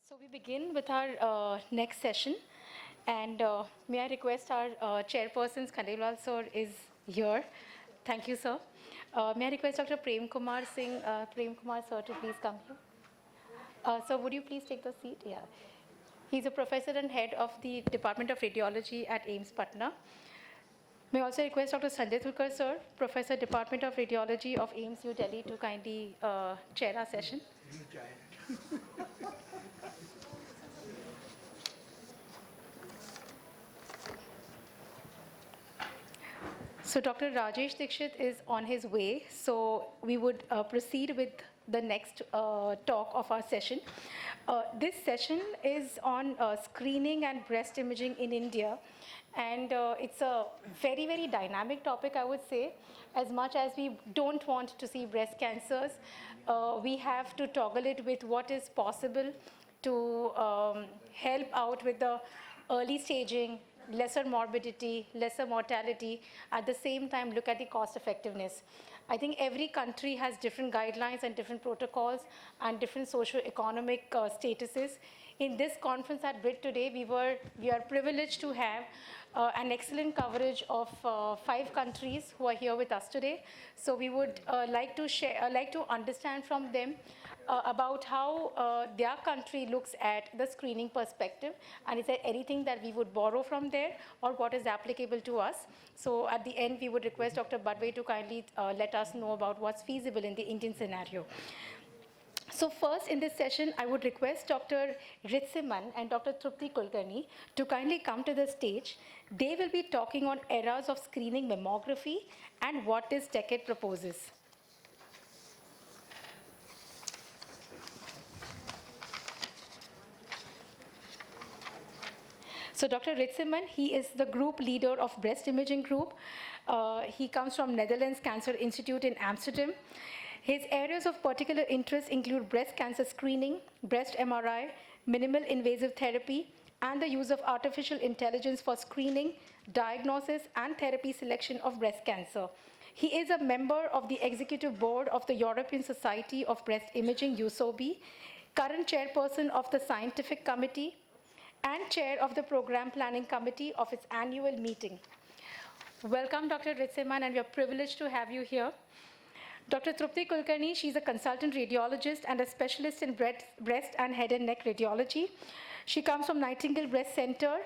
So we begin with our next session, and may I request our chairperson, Khandelwal sir, is here. Thank you, sir. May I request Dr. Prem Kumar Singh, Prem Kumar sir, to please come here. Sir, would you please take the seat? Yeah. He's a professor and head of the Department of Radiology at AIIMS Patna. May I also request Dr. Sanjay Thulkar sir, Professor, Department of Radiology of AIIMS New Delhi, to kindly chair our session. So Dr. Rajesh Dixit is on his way, so we would proceed with the next talk of our session. This session is on screening and breast imaging in India, and it's a very, very dynamic topic, I would say. As much as we don't want to see breast cancers, we have to toggle it with what is possible to help out with the early staging, lesser morbidity, lesser mortality, at the same time look at the cost effectiveness. I think every country has different guidelines and different protocols and different socio-economic statuses. In this conference at BRIT today, we are privileged to have an excellent coverage of 5 countries who are here with us today. So we would like to understand from them about how their country looks at the screening perspective, and is there anything that we would borrow from there or what is applicable to us. So at the end, we would request Dr. Badwe to kindly let us know about what's feasible in the Indian scenario. So first in this session, I would request Dr. Ritziman and Dr. Trupti Kulkarni to kindly come to the stage. They will be talking on eras of screening mammography and what this decade proposes. So Dr. Ritziman, he is the group leader of breast imaging group. He comes from Netherlands Cancer Institute in Amsterdam. His areas of particular interest include breast cancer screening, breast MRI, minimal invasive therapy, and the use of artificial intelligence for screening, diagnosis, and therapy selection of breast cancer. He is a member of the executive board of the European Society of Breast Imaging, EUSOBI, current chairperson of the scientific committee, and chair of the program planning committee of its annual meeting. Welcome, Dr. Ritziman, and we are privileged to have you here. Dr. Trupti Kulkarni, she's a consultant radiologist and a specialist in breast and head and neck radiology. She comes from Nightingale Breast Center.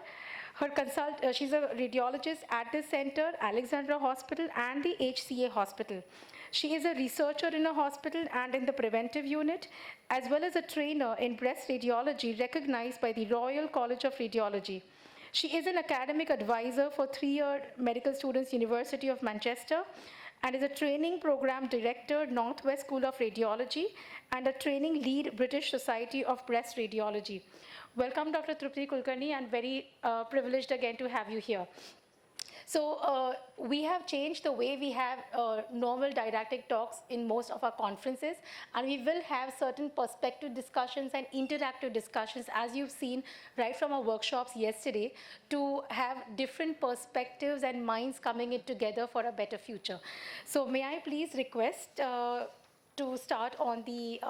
She's a radiologist at this center, Alexandra Hospital, and the HCA Hospital. She is a researcher in a hospital and in the preventive unit, as well as a trainer in breast radiology recognized by the Royal College of Radiology. She is an academic advisor for 3-year Medical Students University of Manchester, and is a training program director, Northwest School of Radiology, and a training lead, British Society of Breast Radiology. Welcome, Dr. Trupti Kulkarni, and very privileged again to have you here. So we have changed the way we have normal didactic talks in most of our conferences, and we will have certain perspective discussions and interactive discussions, as you've seen right from our workshops yesterday, to have different perspectives and minds coming in together for a better future. So may I please request to start on the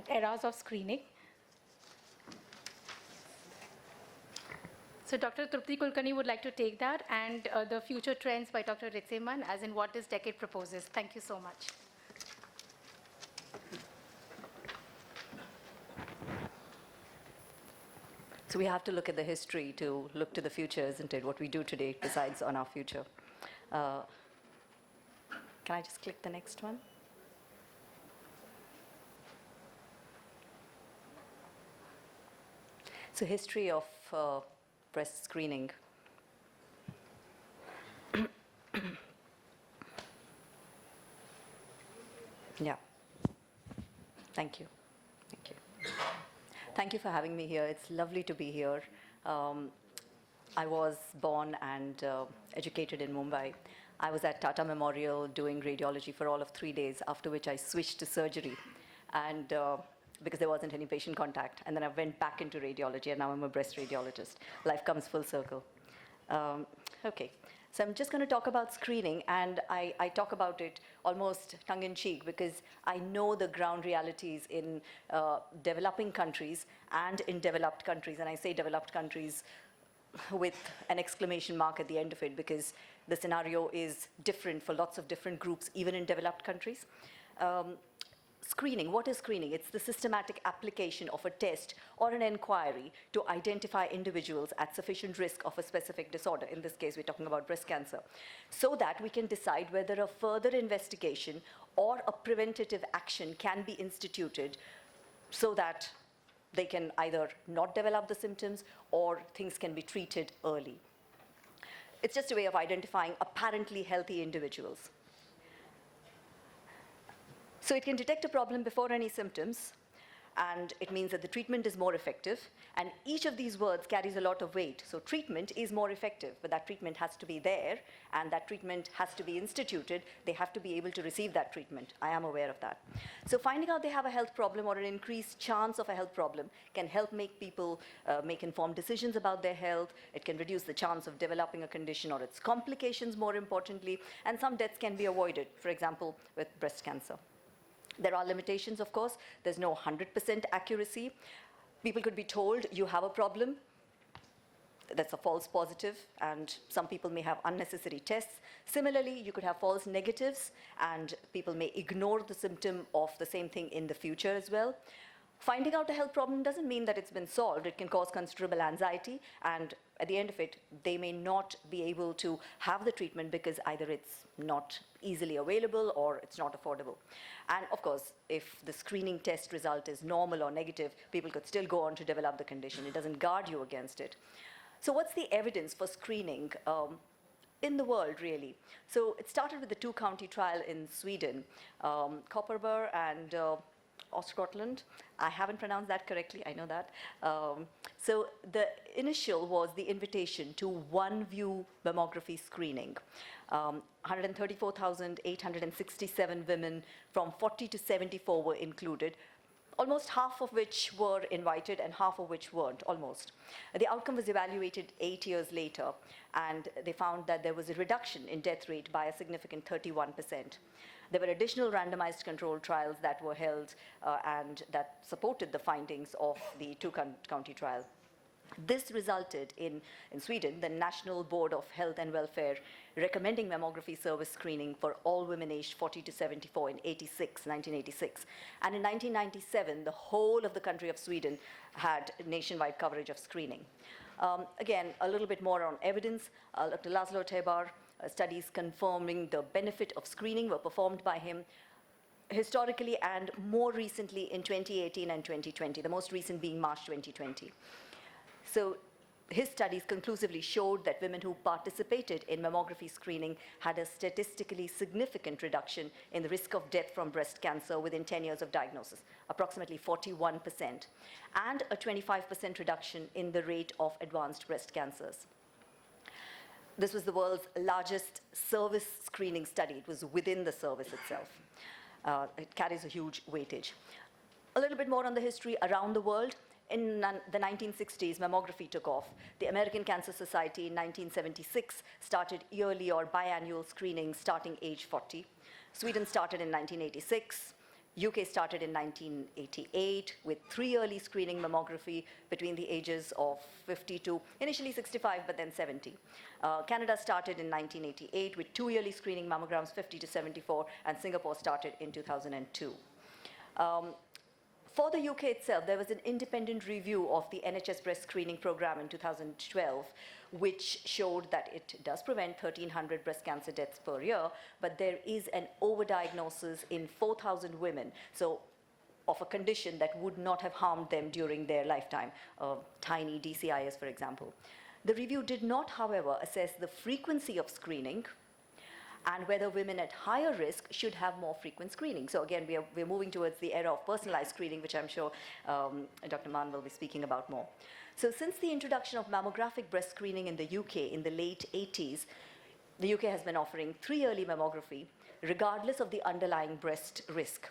eras of screening. So Dr. Trupti Kulkarni would like to take that, and the future trends by Dr. Ritziman, as in what this decade proposes. Thank you so much. So we have to look at the history to look to the future, isn't it? What we do today decides on our future. Can I just click the next one? So history of breast screening. Yeah. Thank you. Thank you. Thank you for having me here. It's lovely to be here. I was born and educated in Mumbai. I was at Tata Memorial doing radiology for all of 3 days, after which I switched to surgery. And because there wasn't any patient contact. And then I went back into radiology, and now I'm a breast radiologist. Life comes full circle. Okay. So I'm just going to talk about screening, and I talk about it almost tongue-in-cheek because I know the ground realities in developing countries and in developed countries. And I say developed countries with an exclamation mark at the end of it because the scenario is different for lots of different groups, even in developed countries. Screening, what is screening? It's the systematic application of a test or an inquiry to identify individuals at sufficient risk of a specific disorder. In this case, we're talking about breast cancer, so that we can decide whether a further investigation or a preventative action can be instituted so that they can either not develop the symptoms or things can be treated early. It's just a way of identifying apparently healthy individuals. So it can detect a problem before any symptoms, and it means that the treatment is more effective. And each of these words carries a lot of weight. So treatment is more effective, but that treatment has to be there, and that treatment has to be instituted. They have to be able to receive that treatment. I am aware of that. So finding out they have a health problem or an increased chance of a health problem can help make people make informed decisions about their health. It can reduce the chance of developing a condition or its complications, more importantly, and some deaths can be avoided, for example, with breast cancer. There are limitations, of course. There's no 100% accuracy. People could be told, you have a problem. That's a false positive, and some people may have unnecessary tests. Similarly, you could have false negatives, and people may ignore the symptom of the same thing in the future as well. Finding out a health problem doesn't mean that it's been solved. It can cause considerable anxiety, and at the end of it, they may not be able to have the treatment because either it's not easily available or it's not affordable. And of course, if the screening test result is normal or negative, people could still go on to develop the condition. It doesn't guard you against it. So what's the evidence for screening in the world, really? So it started with the two-county trial in Sweden, Kopparberg and Östergötland. I haven't pronounced that correctly, I know that. So the initial was the invitation to OneView mammography screening. 134,867 women from 40 to 74 were included, almost half of which were invited and half of which weren't, almost. The outcome was evaluated 8 years later, and they found that there was a reduction in death rate by a significant 31%. There were additional randomized controlled trials that were held and that supported the findings of the two-county trial. This resulted in Sweden, the National Board of Health and Welfare recommending mammography service screening for all women aged 40 to 74 in 1986. And in 1997, the whole of the country of Sweden had nationwide coverage of screening. Again, a little bit more on evidence. Dr. Laszlo Tebar, studies confirming the benefit of screening were performed by him historically and more recently in 2018 and 2020, the most recent being March 2020. So his studies conclusively showed that women who participated in mammography screening had a statistically significant reduction in the risk of death from breast cancer within 10 years of diagnosis, approximately 41%, and a 25% reduction in the rate of advanced breast cancers. This was the world's largest service screening study. It was within the service itself. It carries a huge weightage. A little bit more on the history around the world. In the 1960s, mammography took off. The American Cancer Society in 1976 started yearly or biannual screening starting age 40. Sweden started in 1986. UK started in 1988 with 3 yearly screening mammography between the ages of 50 to initially 65, but then 70. Canada started in 1988 with 2 yearly screening mammograms 50 to 74, and Singapore started in 2002. For the UK itself, there was an independent review of the NHS breast screening program in 2012, which showed that it does prevent 1,300 breast cancer deaths per year, but there is an overdiagnosis in 4,000 women, so of a condition that would not have harmed them during their lifetime, tiny DCIS, for example. The review did not, however, assess the frequency of screening and whether women at higher risk should have more frequent screening. So again, we're moving towards the era of personalized screening, which I'm sure Dr. Mann will be speaking about more. So since the introduction of mammographic breast screening in the UK in the late 80s, the UK has been offering 3 yearly mammography, regardless of the underlying breast risk.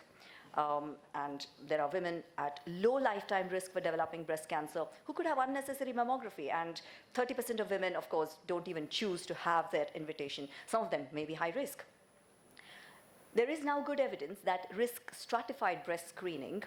And there are women at low lifetime risk for developing breast cancer who could have unnecessary mammography. And 30% of women, of course, don't even choose to have that invitation. Some of them may be high risk. There is now good evidence that risk-stratified breast screening,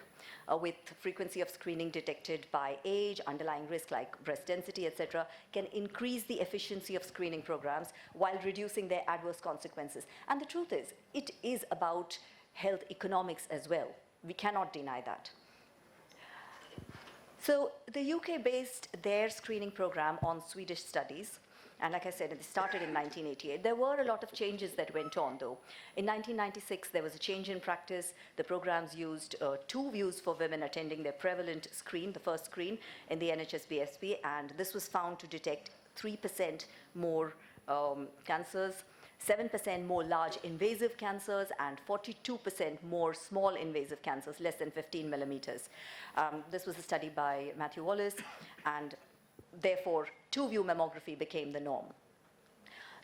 with frequency of screening detected by age, underlying risk like breast density, etc., can increase the efficiency of screening programs while reducing their adverse consequences. And the truth is, it is about health economics as well. We cannot deny that. So the UK based their screening program on Swedish studies. And like I said, it started in 1988. There were a lot of changes that went on, though. In 1996, there was a change in practice. The programs used 2 views for women attending their prevalent screen, the first screen in the NHS BSP, and this was found to detect 3% more cancers, 7% more large invasive cancers, and 42% more small invasive cancers, less than 15 millimeters. This was a study by Matthew Wallace, and therefore, 2-view mammography became the norm.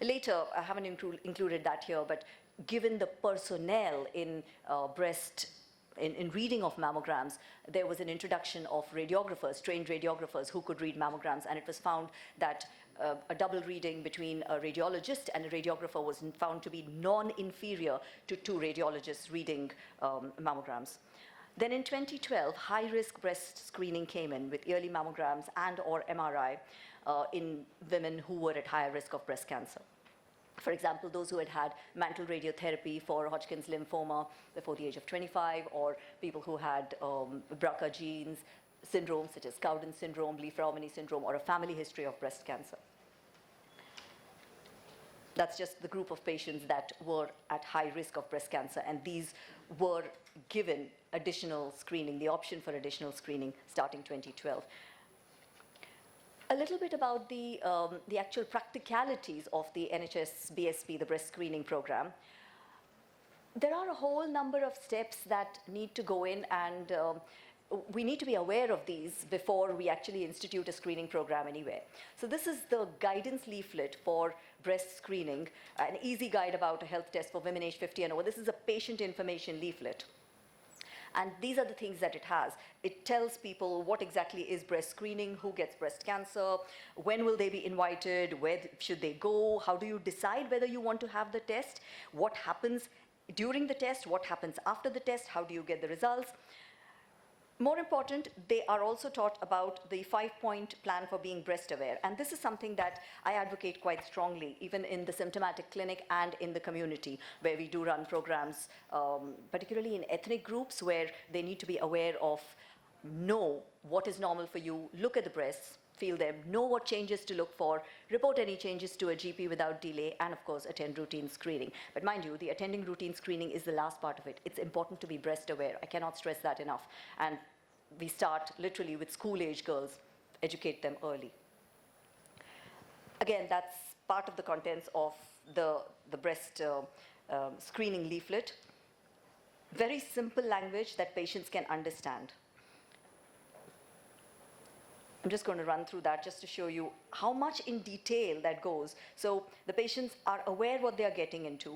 Later, I haven't included that here, but given the personnel in in reading of mammograms, there was an introduction of radiographers, trained radiographers who could read mammograms, and it was found that a double reading between a radiologist and a radiographer was found to be non-inferior to 2 radiologists reading mammograms. Then in 2012, high-risk breast screening came in with yearly mammograms and or MRI in women who were at higher risk of breast cancer. For example, those who had had mantle radiotherapy for Hodgkin's lymphoma before the age of 25, or people who had BRCA genes, syndromes such as Cowden syndrome, Li-Fraumeni syndrome, or a family history of breast cancer. That's just the group of patients that were at high risk of breast cancer, and these were given additional screening, the option for additional screening starting 2012. A little bit about the actual practicalities of the NHS BSP, the breast screening program. There are a whole number of steps that need to go in, and we need to be aware of these before we actually institute a screening program anywhere. So this is the guidance leaflet for breast screening, an easy guide about a health test for women aged 50 and over. This is a patient information leaflet. And these are the things that it has. It tells people what exactly is breast screening, who gets breast cancer, when will they be invited, where should they go, how do you decide whether you want to have the test, what happens during the test, what happens after the test, how do you get the results. More important, they are also taught about the 5-point plan for being breast aware. And this is something that I advocate quite strongly, even in the symptomatic clinic and in the community, where we do run programs, particularly in ethnic groups, where they need to be aware of, know what is normal for you, look at the breasts, feel them, know what changes to look for, report any changes to a GP without delay, and of course, attend routine screening. But mind you, the attending routine screening is the last part of it. It's important to be breast aware. I cannot stress that enough. And we start literally with school-age girls, educate them early. Again, that's part of the contents of the breast screening leaflet. Very simple language that patients can understand. I'm just going to run through that just to show you how much in detail that goes. So the patients are aware what they are getting into,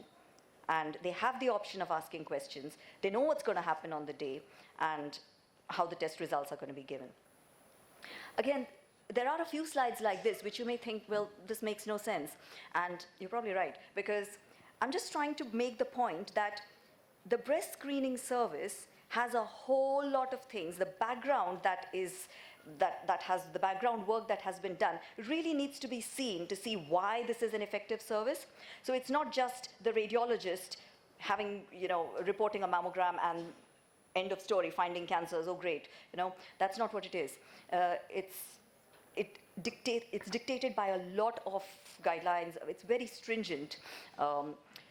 and they have the option of asking questions. They know what's going to happen on the day and how the test results are going to be given. Again, there are a few slides like this which you may think, well, this makes no sense. And you're probably right, because I'm just trying to make the point that the breast screening service has a whole lot of things. The background that has the background work that has been done really needs to be seen to see why this is an effective service. So it's not just the radiologist having, reporting a mammogram and end of story, finding cancers, oh great. That's not what it is. It's dictated by a lot of guidelines. It's very stringent.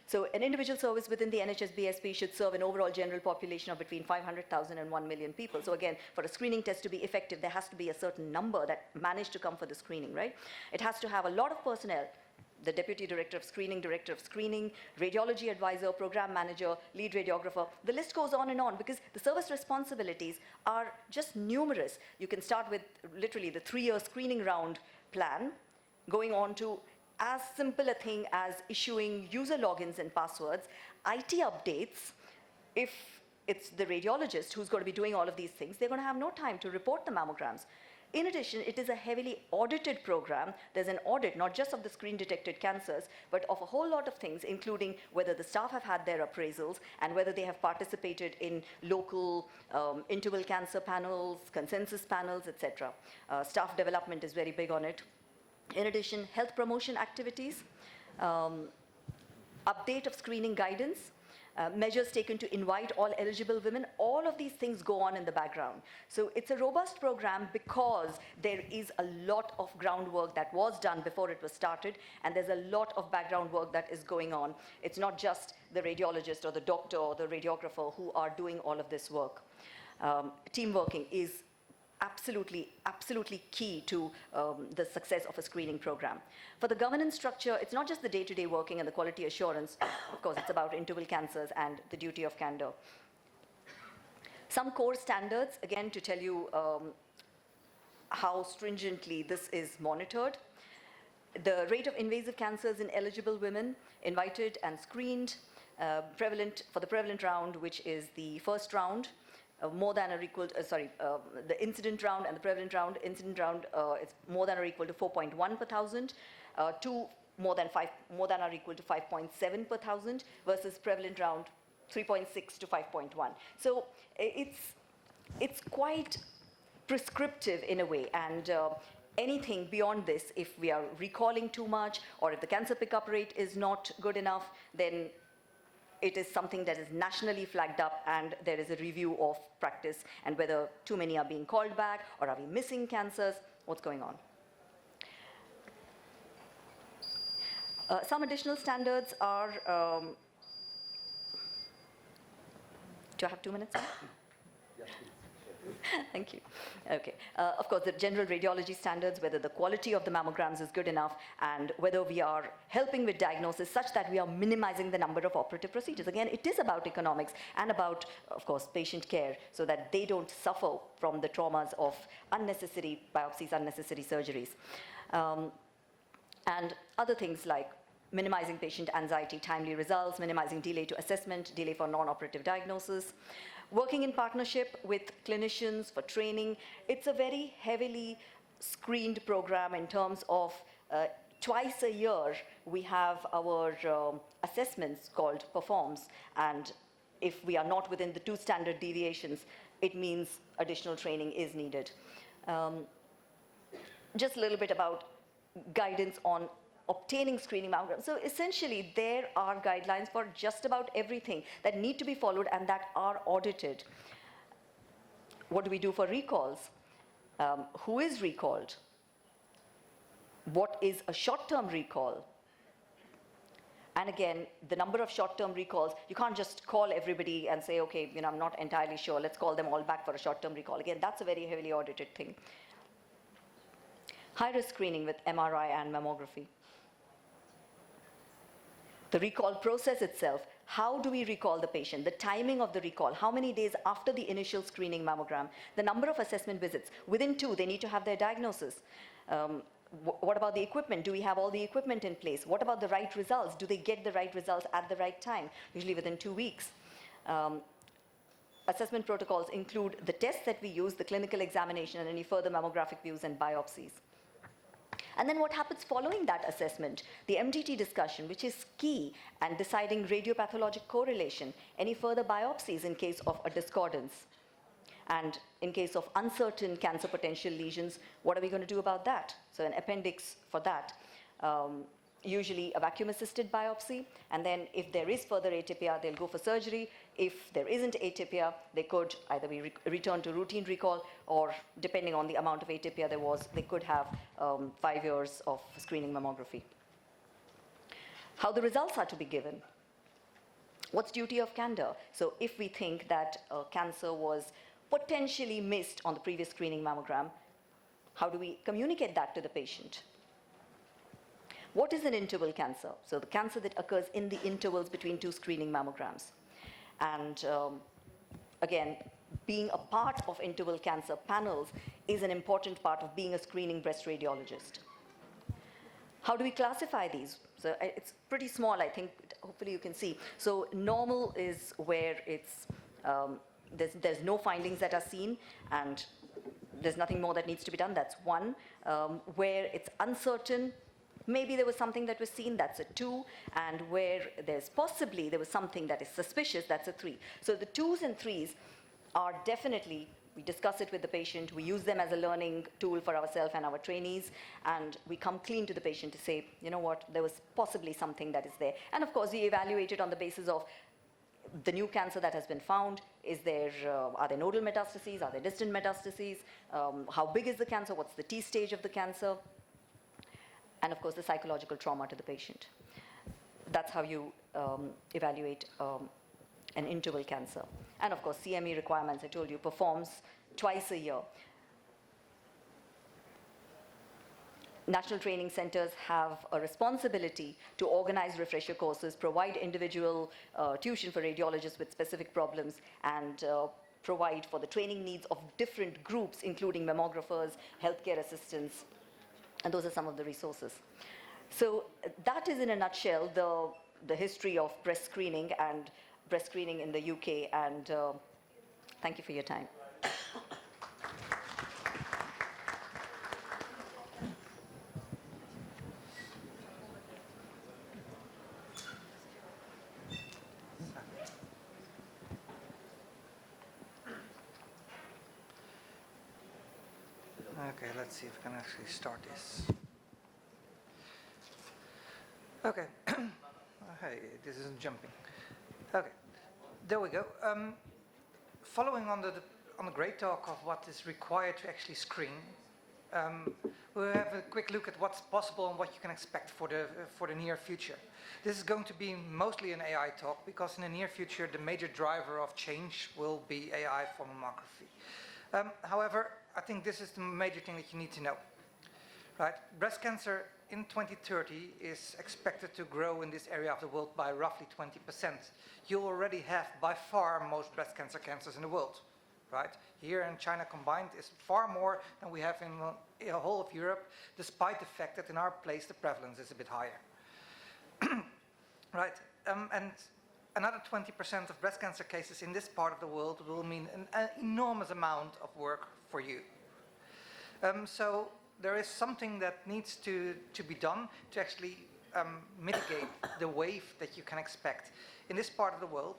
So an individual service within the NHS BSP should serve an overall general population of between 500,000 and 1 million people. So again, for a screening test to be effective, there has to be a certain number that manage to come for the screening, right? It has to have a lot of personnel, the deputy director of screening, radiology advisor, program manager, lead radiographer. The list goes on and on because the service responsibilities are just numerous. You can start with literally the 3-year screening round plan, going on to as simple a thing as issuing user logins and passwords, IT updates. If it's the radiologist who's going to be doing all of these things. They're going to have no time to report the mammograms. In addition, it is a heavily audited program. There's an audit, not just of the screen-detected cancers, but of a whole lot of things, including whether the staff have had their appraisals and whether they have participated in local interval cancer panels, consensus panels, etc. Staff development is very big on it. In addition, health promotion activities, update of screening guidance, measures taken to invite all eligible women, all of these things go on in the background. So it's a robust program because there is a lot of groundwork that was done before it was started, and there's a lot of background work that is going on. It's not just the radiologist or the doctor or the radiographer who are doing all of this work. Team working is absolutely key to the success of a screening program. For the governance structure, it's not just the day-to-day working and the quality assurance. Of course, it's about interval cancers and the duty of candor. Some core standards, again, to tell you how stringently this is monitored. The rate of invasive cancers in eligible women invited and screened, for the prevalent round, which is the first round, more than or equal to, the incident round and the prevalent round. Incident round is more than or equal to 4.1 per thousand, more than or equal to 5.7 per thousand, versus prevalent round 3.6 to 5.1. So it's quite prescriptive in a way, and anything beyond this, if we are recalling too much or if the cancer pickup rate is not good enough, then it is something that is nationally flagged up, and there is a review of practice and whether too many are being called back, or are we missing cancers, what's going on. Some additional standards are, do I have 2 minutes? Thank you. Okay. Of course, the general radiology standards, whether the quality of the mammograms is good enough, and whether we are helping with diagnosis such that we are minimizing the number of operative procedures. Again, it is about economics and about, of course, patient care, so that they don't suffer from the traumas of unnecessary biopsies, unnecessary surgeries. And other things like minimizing patient anxiety, timely results, minimizing delay to assessment, delay for non-operative diagnosis. Working in partnership with clinicians for training. It's a very heavily screened program in terms of twice a year we have our assessments called performs, and if we are not within the 2 standard deviations, it means additional training is needed. Just a little bit about guidance on obtaining screening mammograms. So essentially, there are guidelines for just about everything that need to be followed and that are audited. What do we do for recalls? Who is recalled? What is a short-term recall? And again, the number of short-term recalls, you can't just call everybody and say, okay, I'm not entirely sure, let's call them all back for a short-term recall. Again, that's a very heavily audited thing. High-risk screening with MRI and mammography. The recall process itself, how do we recall the patient? The timing of the recall, how many days after the initial screening mammogram? The number of assessment visits. Within 2, they need to have their diagnosis. What about the equipment? Do we have all the equipment in place? What about the right results? Do they get the right results at the right time? Usually within 2 weeks. Assessment protocols include the tests that we use, the clinical examination, and any further mammographic views and biopsies. And then what happens following that assessment? The MDT discussion, which is key, and deciding radiopathologic correlation, any further biopsies in case of a discordance. And in case of uncertain cancer potential lesions, what are we going to do about that? So an appendix for that. Usually a vacuum-assisted biopsy, and then if there is further atypia, they'll go for surgery. If there isn't atypia, they could either be returned to routine recall, or depending on the amount of atypia there was, they could have 5 years of screening mammography. How the results are to be given. What's duty of candor? So if we think that cancer was potentially missed on the previous screening mammogram, how do we communicate that to the patient? What is an interval cancer? So the cancer that occurs in the intervals between 2 screening mammograms. And again, being a part of interval cancer panels is an important part of being a screening breast radiologist. How do we classify these? So it's pretty small, I think, hopefully you can see. So normal is where it's There's no findings that are seen, and there's nothing more that needs to be done. That's 1. Where it's uncertain, maybe there was something that was seen, that's a 2. And where there was something that is suspicious, that's a 3. So the 2s and 3s are definitely, we discuss it with the patient, we use them as a learning tool for ourselves and our trainees, and we come clean to the patient to say, you know what, there was possibly something that is there. And of course, we evaluate it on the basis of the new cancer that has been found. Are there nodal metastases? Are there distant metastases? How big is the cancer? What's the T stage of the cancer? And of course, the psychological trauma to the patient. That's how you evaluate an interval cancer. And of course, CME requirements, I told you, performs twice a year. National training centers have a responsibility to organize refresher courses, provide individual tuition for radiologists with specific problems, and provide for the training needs of different groups, including mammographers, healthcare assistants, and those are some of the resources. So that is, in a nutshell, the history of breast screening in the UK, and thank you for your time. Okay, let's see if we can actually start this. Okay. Hey, this isn't jumping. Okay, there we go. Following on the great talk of what is required to actually screen, we'll have a quick look at what's possible and what you can expect for the near future. This is going to be mostly an AI talk, because in the near future, the major driver of change will be AI for mammography. However, I think this is the major thing that you need to know. Right? Breast cancer in 2030 is expected to grow in this area of the world by roughly 20%. You already have by far most breast cancers in the world. Right? Here in China combined is far more than we have in the whole of Europe, despite the fact that in our place the prevalence is a bit higher. Right? And another 20% of breast cancer cases in this part of the world will mean an enormous amount of work for you. So there is something that needs to be done to actually mitigate the wave that you can expect. In this part of the world,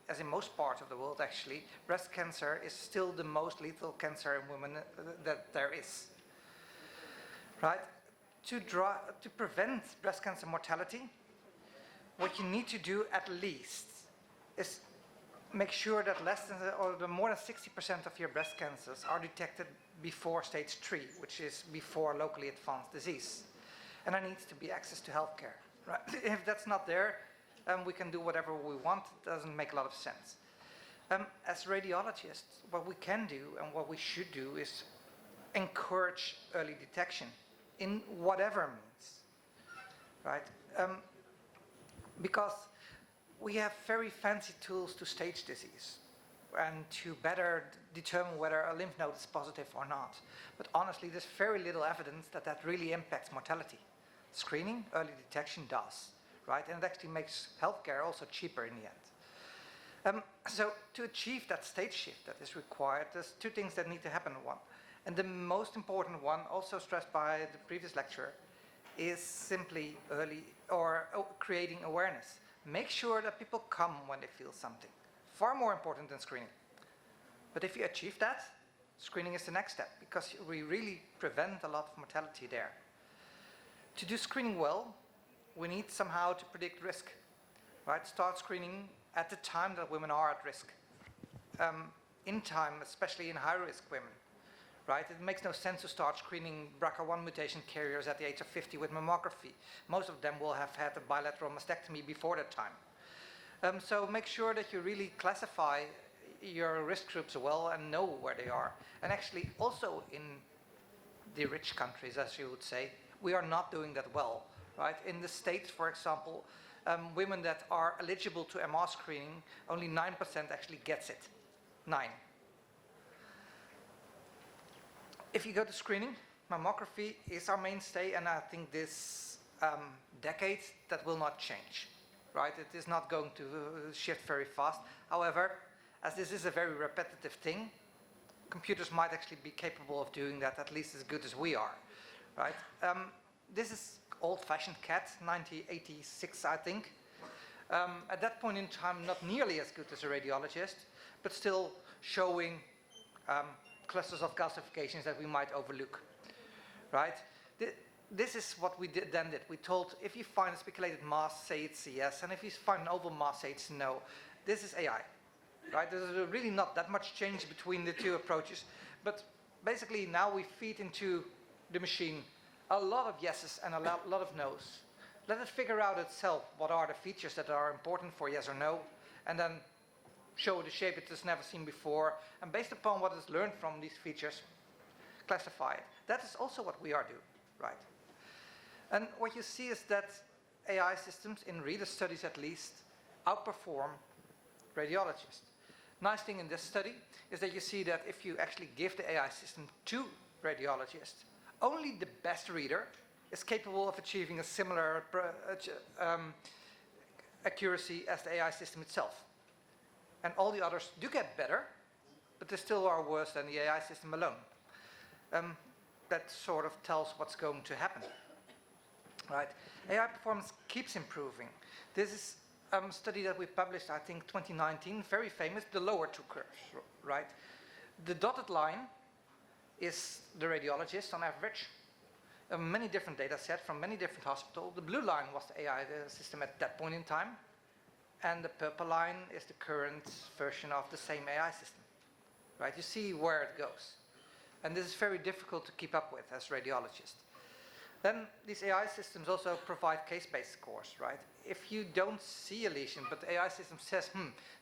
as in most parts of the world actually, breast cancer is still the most lethal cancer in women that there is. Right? To prevent breast cancer mortality, what you need to do at least is make sure that more than 60% of your breast cancers are detected before stage 3, which is before locally advanced disease. And there needs to be access to healthcare. Right? If that's not there, we can do whatever we want. It doesn't make a lot of sense. As radiologists, what we can do and what we should do is encourage early detection in whatever means. Right? Because we have very fancy tools to stage disease and to better determine whether a lymph node is positive or not. But honestly, there's very little evidence that really impacts mortality. Screening, early detection does, right? And it actually makes healthcare also cheaper in the end. So to achieve that stage shift that is required, there's 2 things that need to happen. One, and the most important one, also stressed by the previous lecturer, is simply creating awareness. Make sure that people come when they feel something. Far more important than screening. But if you achieve that, screening is the next step, because we really prevent a lot of mortality there. To do screening well, we need somehow to predict risk. Right? Start screening at the time that women are at risk. In time, especially in high-risk women. Right? It makes no sense to start screening BRCA1 mutation carriers at the age of 50 with mammography. Most of them will have had a bilateral mastectomy before that time. So make sure that you really classify your risk groups well and know where they are. And actually also in the rich countries, as you would say, we are not doing that well. Right? In the States, for example, women that are eligible to MR screening, only 9% actually gets it. 9. If you go to screening, mammography is our mainstay, and I think this decade that will not change. Right? It is not going to shift very fast. However, as this is a very repetitive thing, computers might actually be capable of doing that at least as good as we are, right? This is old-fashioned CAT, 1986, I think. At that point in time, not nearly as good as a radiologist, but still showing clusters of calcifications that we might overlook, right? This is what we then did. We told, if you find a speculated mass, say it's yes, and if you find an oval mass, say it's no. This is AI, right? There's really not that much change between the two approaches, but basically now we feed into the machine a lot of yeses and a lot of nos. Let it figure out itself what are the features that are important for yes or no, and then show the shape it has never seen before, and based upon what it's learned from these features, classify it. That is also what we are doing, right? And what you see is that AI systems, in reader studies at least, outperform radiologists. Nice thing in this study is that you see that if you actually give the AI system to radiologists, only the best reader is capable of achieving a similar accuracy as the AI system itself. And all the others do get better, but they still are worse than the AI system alone. That sort of tells what's going to happen. Right? AI performance keeps improving. This is a study that we published, I think, 2019, very famous, the lower two curves, right? The dotted line is the radiologist on average. Many different data sets from many different hospitals. The blue line was the AI system at that point in time. And the purple line is the current version of the same AI system, right? You see where it goes. And this is very difficult to keep up with as radiologists. Then these AI systems also provide case-based scores, right? If you don't see a lesion, but the AI system says,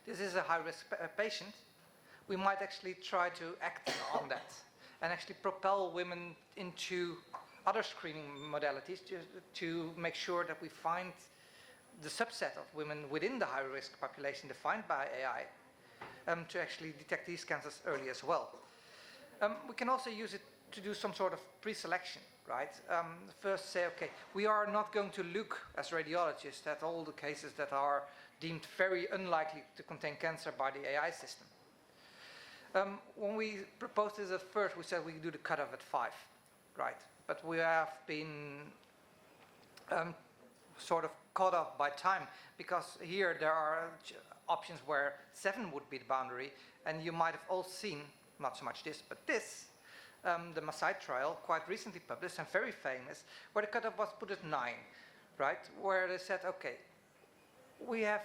this is a high-risk patient, we might actually try to act on that and actually propel women into other screening modalities to make sure that we find the subset of women within the high-risk population defined by AI to actually detect these cancers early as well. We can also use it to do some sort of pre-selection, right? First say, okay, we are not going to look as radiologists at all the cases that are deemed very unlikely to contain cancer by the AI system. When we proposed this at first, we said we could do the cutoff at 5, right? But we have been sort of caught up by time, because here there are options where 7 would be the boundary, and you might have all seen, not so much this, but this, the Masai trial, quite recently published and very famous, where the cutoff was put at 9, right? Where they said, okay, we have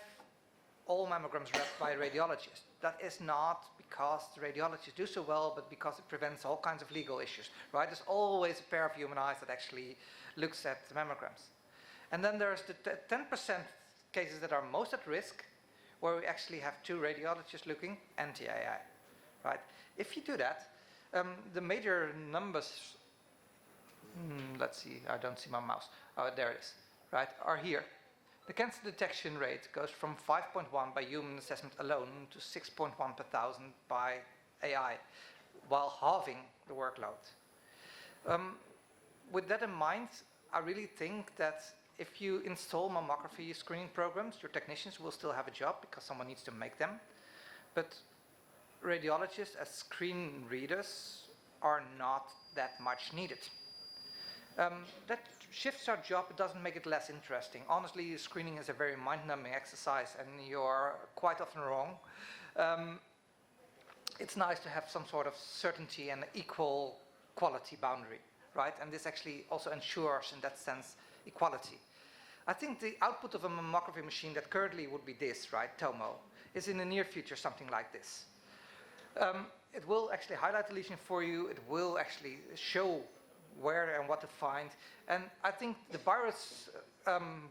all mammograms read by radiologists. That is not because the radiologists do so well, but because it prevents all kinds of legal issues, right? There's always a pair of human eyes that actually looks at the mammograms. And then there's the 10% cases that are most at risk, where we actually have 2 radiologists looking and the AI, right? If you do that, the major numbers, let's see, I don't see my mouse. Oh, there it is, right, are here. The cancer detection rate goes from 5.1 by human assessment alone to 6.1 per thousand by AI, while halving the workload. With that in mind, I really think that if you install mammography screening programs, your technicians will still have a job because someone needs to make them. But radiologists as screen readers are not that much needed. That shifts our job, it doesn't make it less interesting. Honestly, screening is a very mind-numbing exercise and you're quite often wrong. It's nice to have some sort of certainty and equal quality boundary, right? And this actually also ensures, in that sense, equality. I think the output of a mammography machine that currently would be this, right, TOMO, is in the near future something like this. It will actually highlight the lesion for you, it will actually show where and what to find, and I think the virus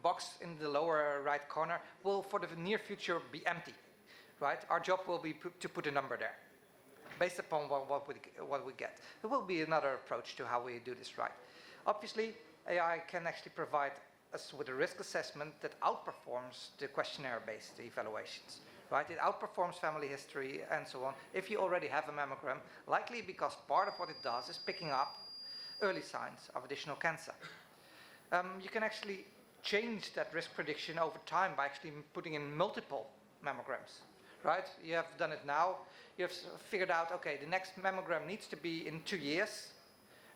box in the lower right corner will, for the near future, be empty, right? Our job will be to put a number there, based upon what we get. There will be another approach to how we do this right. Obviously, AI can actually provide us with a risk assessment that outperforms the questionnaire-based evaluations, right? It outperforms family history and so on. If you already have a mammogram, likely because part of what it does is picking up early signs of additional cancer. You can actually change that risk prediction over time by actually putting in multiple mammograms, right? You have done it now. You have figured out, okay, the next mammogram needs to be in 2 years,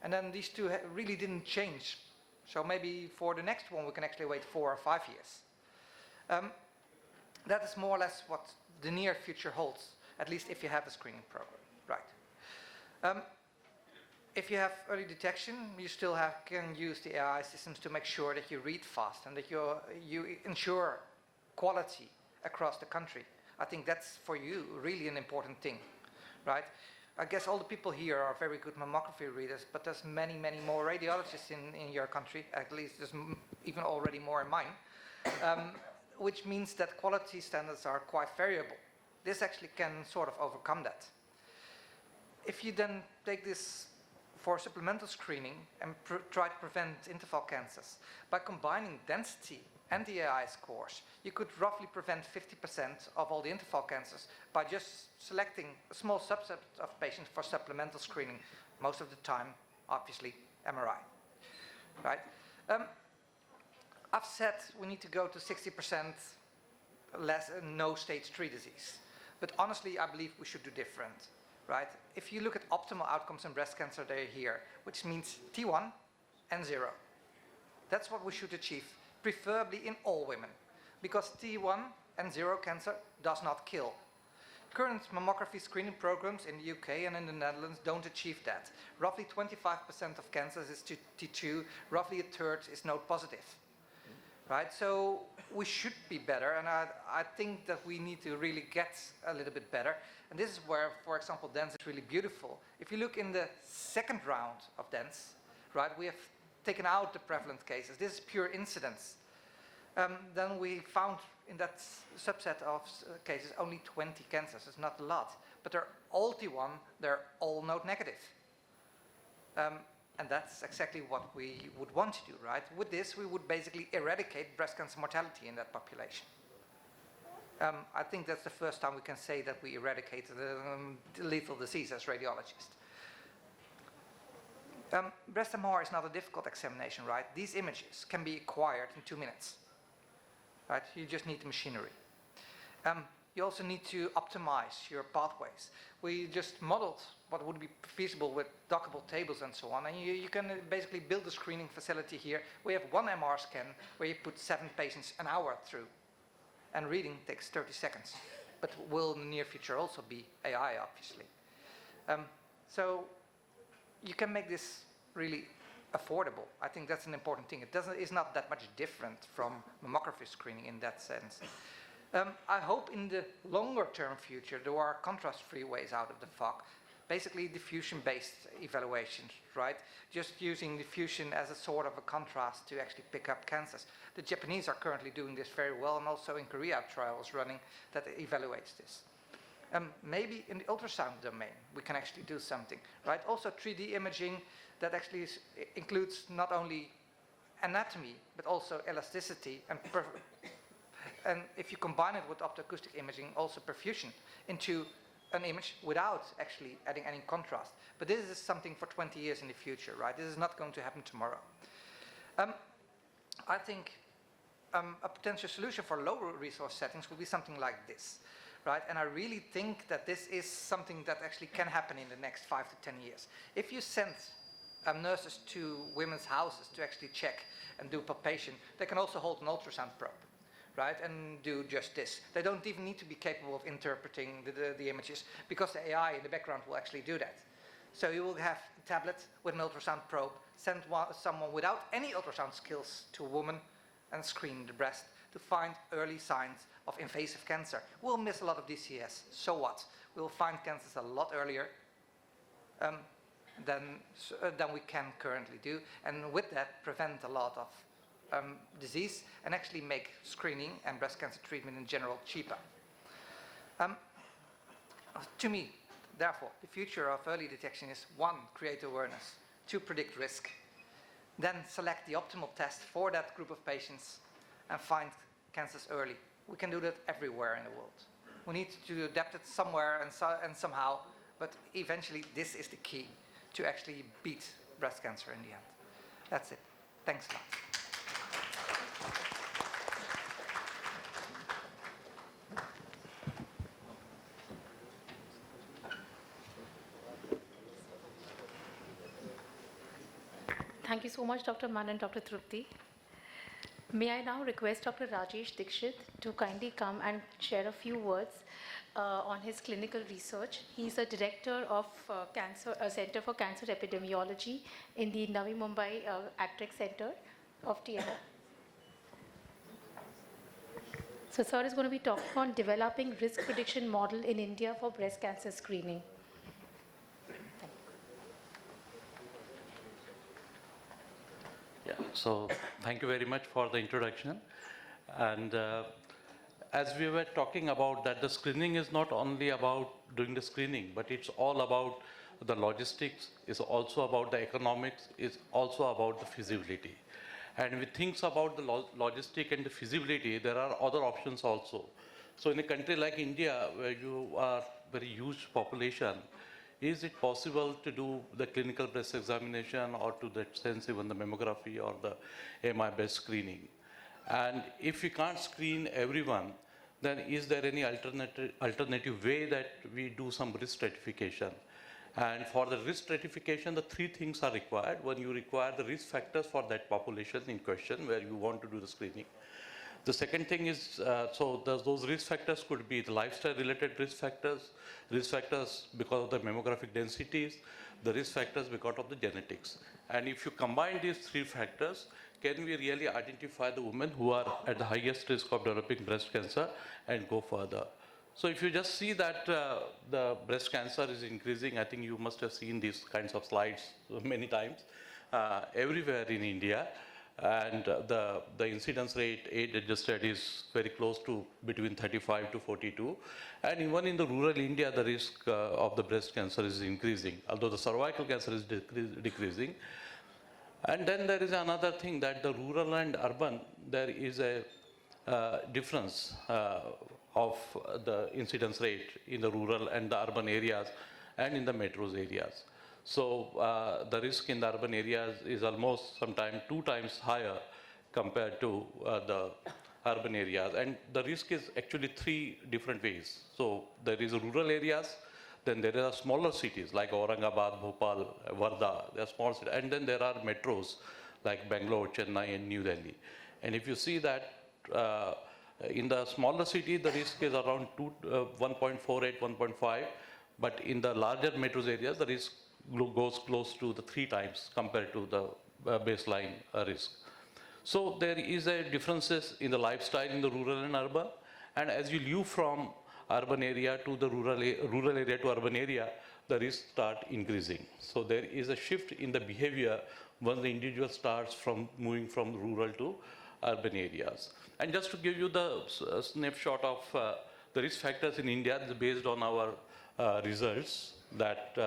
and then these two really didn't change. So maybe for the next one, we can actually wait 4 or 5 years. That is more or less what the near future holds, at least if you have a screening program, right? If you have early detection, you still can use the AI systems to make sure that you read fast and that you ensure quality across the country. I think that's for you really an important thing, right? I guess all the people here are very good mammography readers, but there's many, many more radiologists in your country. At least there's even already more in mine, which means that quality standards are quite variable. This actually can sort of overcome that. If you then take this for supplemental screening and try to prevent interval cancers, by combining density and the AI scores, you could roughly prevent 50% of all the interval cancers by just selecting a small subset of patients for supplemental screening, most of the time, obviously, MRI, right? I've said we need to go to 60% less no stage 3 disease, but honestly, I believe we should do different, right? If you look at optimal outcomes in breast cancer, they're here, which means T1 and 0. That's what we should achieve, preferably in all women, because T1 and 0 cancer does not kill. Current mammography screening programs in the UK and in the Netherlands don't achieve that. Roughly 25% of cancers is T2, roughly a third is node positive. Right, so we should be better, and I think that we need to really get a little bit better. And this is where, for example, DENSE is really beautiful. If you look in the second round of DENSE, right, we have taken out the prevalent cases. This is pure incidence. Then we found in that subset of cases only 20 cancers. It's not a lot, but they're all T1, they're all node negative. And that's exactly what we would want to do, right? With this, we would basically eradicate breast cancer mortality in that population. I think that's the first time we can say that we eradicated the lethal disease as radiologists. Breast MR is not a difficult examination, right? These images can be acquired in 2 minutes, right? You just need the machinery. You also need to optimize your pathways. We just modeled what would be feasible with dockable tables and so on, and you can basically build a screening facility here. We have one MR scan where you put 7 patients an hour through, and reading takes 30 seconds, but will in the near future also be AI, obviously. So you can make this really affordable. I think that's an important thing. It's not that much different from mammography screening in that sense. I hope in the longer term future there are contrast-free ways out of the fog. Basically diffusion-based evaluations, right? Just using diffusion as a sort of a contrast to actually pick up cancers. The Japanese are currently doing this very well, and also in Korea trials running that evaluates this. Maybe in the ultrasound domain we can actually do something, right? Also 3D imaging that actually includes not only anatomy but also elasticity and if you combine it with optoacoustic imaging, also perfusion into an image without actually adding any contrast. But this is something for 20 years in the future, right? This is not going to happen tomorrow. I think a potential solution for lower resource settings would be something like this, right? And I really think that this is something that actually can happen in the next 5 to 10 years. If you send nurses to women's houses to actually check and do palpation, they can also hold an ultrasound probe, right, and do just this. They don't even need to be capable of interpreting the images, because the AI in the background will actually do that. So you will have a tablet with an ultrasound probe, send someone without any ultrasound skills to a woman and screen the breast to find early signs of invasive cancer. We'll miss a lot of DCS, so what? We'll find cancers a lot earlier than we can currently do, and with that prevent a lot of disease and actually make screening and breast cancer treatment in general cheaper. To me, therefore, the future of early detection is 1, create awareness, 2, predict risk, then select the optimal test for that group of patients and find cancers early. We can do that everywhere in the world. We need to adapt it somewhere and somehow, but eventually this is the key to actually beat breast cancer in the end. That's it. Thanks a lot. Thank you so much, Dr. Mann and Dr. Trupti. May I now request Dr. Rajesh Dikshit to kindly come and share a few words on his clinical research. He's a director of Center for Cancer Epidemiology in the Navi Mumbai ACTREC Center of TNO. So, sir is going to be talking on developing risk prediction model in India for breast cancer screening. Yeah, so thank you very much for the introduction. And as we were talking about that, the screening is not only about doing the screening, but it's all about the logistics, it's also about the economics, it's also about the feasibility. And when we think about the logistic and the feasibility, there are other options also. So in a country like India, where you are very huge population, is it possible to do the clinical breast examination or to that sense even the mammography or the AMI-based screening? And if we can't screen everyone, then is there any alternative way that we do some risk stratification? And for the risk stratification, the three things are required. One, you require the risk factors for that population in question where you want to do the screening. The second thing is, those risk factors could be the lifestyle-related risk factors because of the mammographic densities, the risk factors because of the genetics. And if you combine these three factors, can we really identify the women who are at the highest risk of developing breast cancer and go further? So if you just see that the breast cancer is increasing, I think you must have seen these kinds of slides many times everywhere in India. And the incidence rate, age-adjusted, is very close to between 35 to 42. And even in the rural India, the risk of the breast cancer is increasing, although the cervical cancer is decreasing. And then there is another thing that the rural and urban, there is a difference of the incidence rate in the rural and the urban areas and in the metros areas. So the risk in the urban areas is almost sometimes 2 times higher compared to the urban areas. And the risk is actually 3 different ways. So there is rural areas, then there are smaller cities like Aurangabad, Bhopal, Wardha, they are small cities. And then there are metros like Bangalore, Chennai, and New Delhi. And if you see that in the smaller city, the risk is around 1.48, 1.5. But in the larger metros areas, the risk goes close to the 3 times compared to the baseline risk. So there is a differences in the lifestyle in the rural and urban. And as you move from urban area to the rural area to urban area, the risk start increasing. So there is a shift in the behavior once the individual starts from moving from rural to urban areas. And just to give you the snapshot of the risk factors in India, this is based on our results, that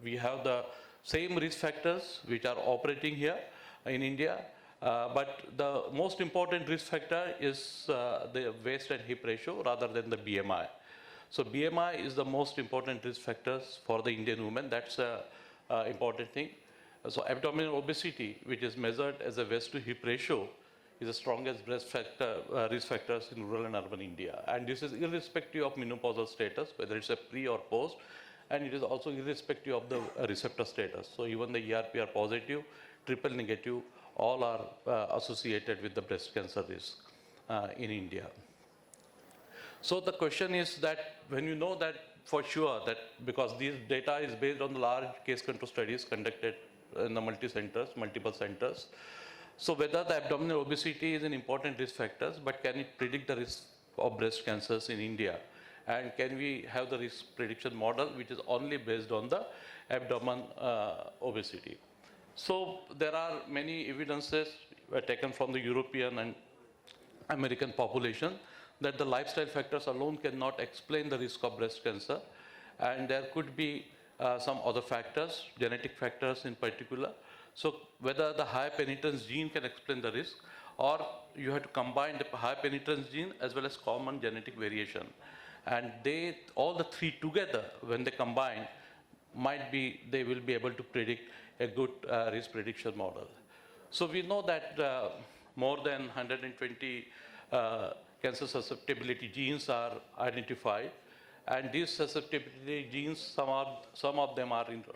we have the same risk factors which are operating here in India, but the most important risk factor is the waist and hip ratio rather than the BMI. So BMI is the most important risk factors for the Indian woman. That's an important thing. So abdominal obesity, which is measured as a waist to hip ratio, is the strongest risk factors in rural and urban India. And this is irrespective of menopausal status, whether it's a pre or post, and it is also irrespective of the receptor status. So even the ERPR positive, triple negative, all are associated with the breast cancer risk in India. So the question is that when you know that for sure, that because this data is based on the large case control studies conducted in the multiple centers, so whether the abdominal obesity is an important risk factor, but can it predict the risk of breast cancers in India? And can we have the risk prediction model which is only based on the abdomen obesity? So there are many evidences taken from the European and American population that the lifestyle factors alone cannot explain the risk of breast cancer. And there could be some other factors, genetic factors in particular. So whether the high penetrance gene can explain the risk, or you have to combine the high penetrance gene as well as common genetic variation. And all the 3 together, when they combine, they will be able to predict a good risk prediction model. So we know that more than 120 cancer susceptibility genes are identified. And these susceptibility genes, some of them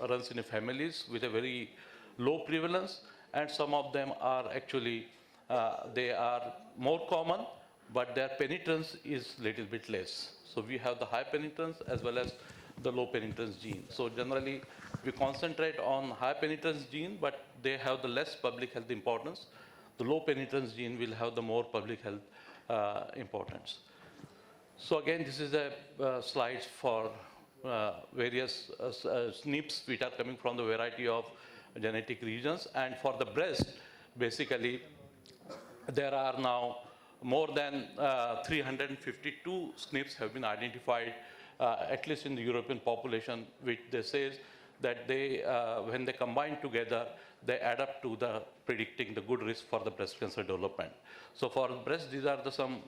runs in families with a very low prevalence, and some of them are actually, they are more common, but their penetrance is little bit less. So we have the high penetrance as well as the low penetrance gene. So generally, we concentrate on high penetrance gene, but they have the less public health importance. The low penetrance gene will have the more public health importance. So again, this is a slides for various SNPs which are coming from the variety of genetic regions. And for the breast, basically, there are now more than 352 SNPs have been identified, at least in the European population, which they say that they, when they combine together, they add up to the predicting the good risk for the breast cancer development. So for breast, these are the some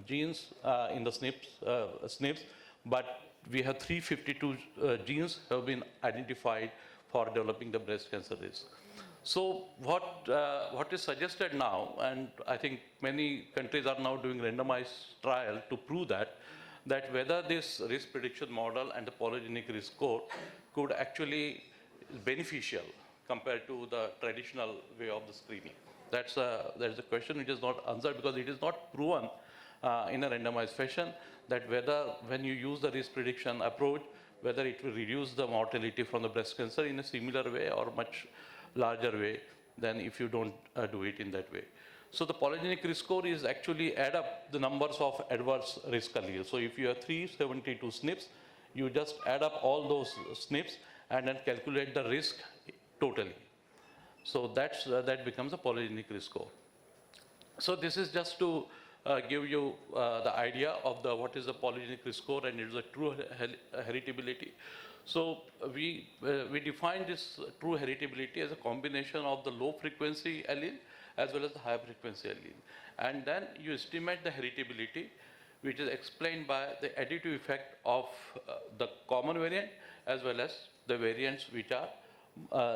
genes in the SNPs, but we have 352 genes have been identified for developing the breast cancer risk. So what is suggested now, and I think many countries are now doing randomized trial to prove that whether this risk prediction model and the polygenic risk score could actually beneficial compared to the traditional way of the screening. That's a question which is not answered because it is not proven in a randomized fashion that whether when you use the risk prediction approach, whether it will reduce the mortality from the breast cancer in a similar way or much larger way than if you don't do it in that way. So the polygenic risk score is actually add up the numbers of adverse risk alleles. So if you have 372 SNPs, you just add up all those SNPs and then calculate the risk totally. So that becomes a polygenic risk score. So this is just to give you the idea of what is the polygenic risk score, and it is a true heritability. So we define this true heritability as a combination of the low frequency allele as well as the high frequency allele. And then you estimate the heritability, which is explained by the additive effect of the common variant as well as the variants which are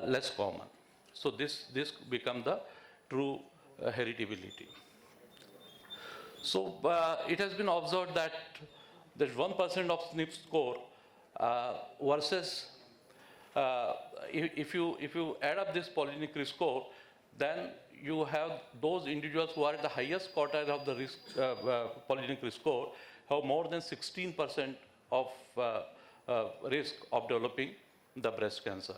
less common. So this becomes the true heritability. So it has been observed that there's 1% of SNP score versus if you add up this polygenic risk score, then you have those individuals who are at the highest quartile of the risk polygenic risk score have more than 16% of risk of developing the breast cancer.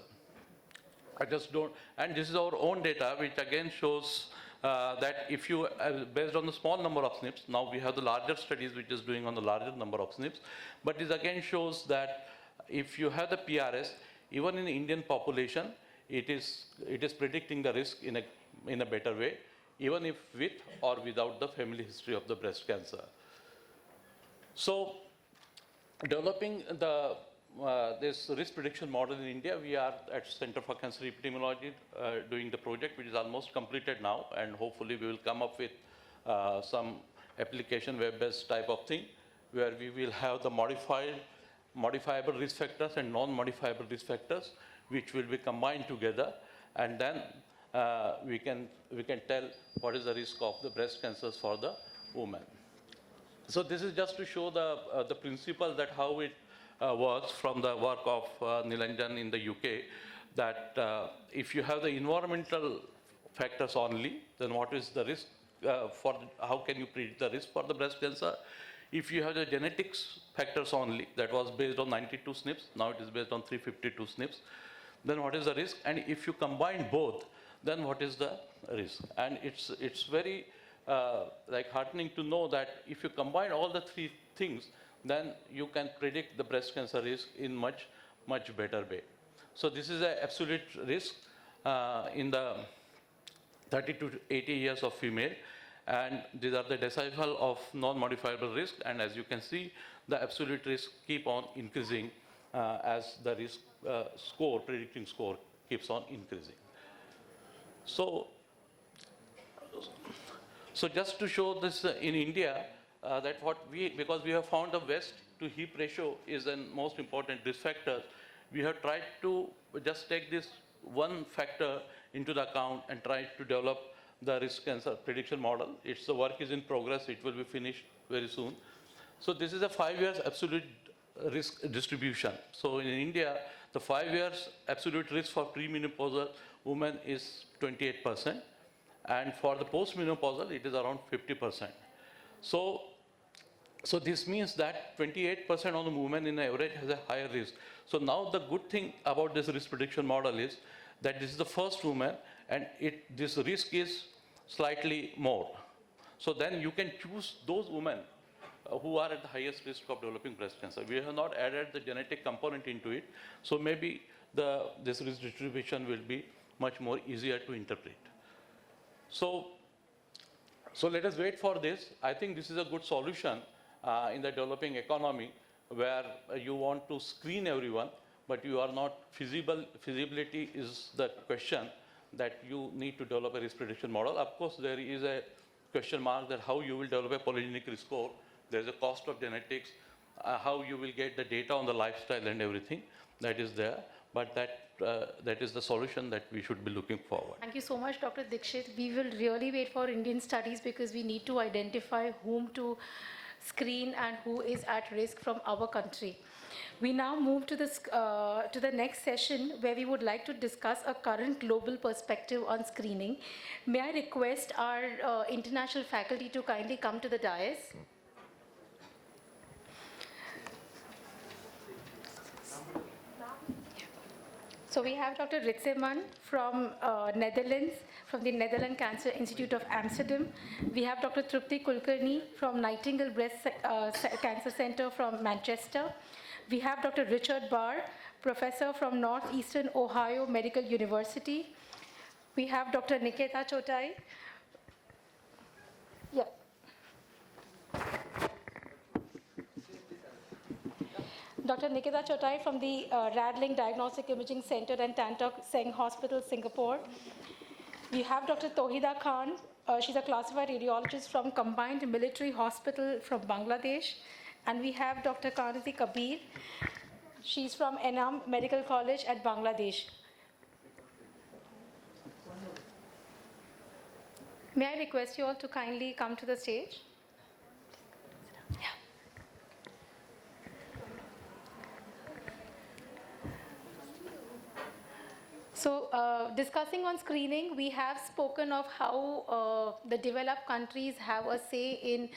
I just don't, and this is our own data, which again shows that if you, based on the small number of SNPs, now we have the larger studies which is doing on the larger number of SNPs, but this again shows that if you have the PRS, even in the Indian population, it is predicting the risk in a better way, even if with or without the family history of the breast cancer. So, developing the this risk prediction model in India, we are at Center for Cancer Epidemiology doing the project, which is almost completed now, and hopefully we will come up with some application web-based type of thing, where we will have the modifiable risk factors and non-modifiable risk factors, which will be combined together, and then we can tell what is the risk of the breast cancers for the woman. So this is just to show the principle that how it works from the work of Nilanjan in the UK, that if you have the environmental factors only, then what is the risk how can you predict the risk for the breast cancer? If you have the genetics factors only, that was based on 92 SNPs, now it is based on 352 SNPs, then what is the risk? And if you combine both, then what is the risk? And it's very like heartening to know that if you combine all the three things, then you can predict the breast cancer risk in much better way. So this is an absolute risk in the 30 to 80 years of female, and these are the decile of non-modifiable risk, and as you can see, the absolute risk keep on increasing as the risk score, predicting score keeps on increasing. So just to show this in India, that because we have found the waist to hip ratio is the most important risk factor, we have tried to just take this one factor into the account and try to develop the risk cancer prediction model. The work is in progress, it will be finished very soon. So this is a 5 years absolute risk distribution. So in India, The 5 years absolute risk for premenopausal women is 28%, and for the postmenopausal, it is around 50%. So this means that 28% of the women in average has a higher risk. So now the good thing about this risk prediction model is that this is the first woman, and this risk is slightly more. So then you can choose those women who are at the highest risk of developing breast cancer. We have not added the genetic component into it, so maybe this risk distribution will be much more easier to interpret. So let us wait for this. I think this is a good solution in the developing economy, where you want to screen everyone, but you are not feasibility is the question that you need to develop a risk prediction model. Of course, there is a question mark that how you will develop a polygenic risk score. There's a cost of genetics, how you will get the data on the lifestyle and everything that is there, but that is the solution that we should be looking forward. Thank you so much, Dr. Dixit. We will really wait for Indian studies because we need to identify whom to screen and who is at risk from our country. We now move to the next session, where we would like to discuss a current global perspective on screening. May I request our international faculty to kindly come to the dais? So we have Dr. Ritseman from Netherlands, from the Netherlands Cancer Institute of Amsterdam. We have Dr. Trupti Kulkarni from Nightingale Breast Cancer Center from Manchester. We have Dr. Richard Barr, professor from Northeastern Ohio Medical University. We have Dr. Niketa Chotai. Yeah. Dr. Niketa Chotai from the Radling Diagnostic Imaging Center and Tan Tock Seng Hospital, Singapore. We have Dr. Tohida Khan. She's a classified radiologist from Combined Military Hospital from Bangladesh. And we have Dr. Kanati Kabir. She's from Enam Medical College at Bangladesh. May I request you all to kindly come to the stage? Yeah. So discussing on screening, we have spoken of how the developed countries have a say in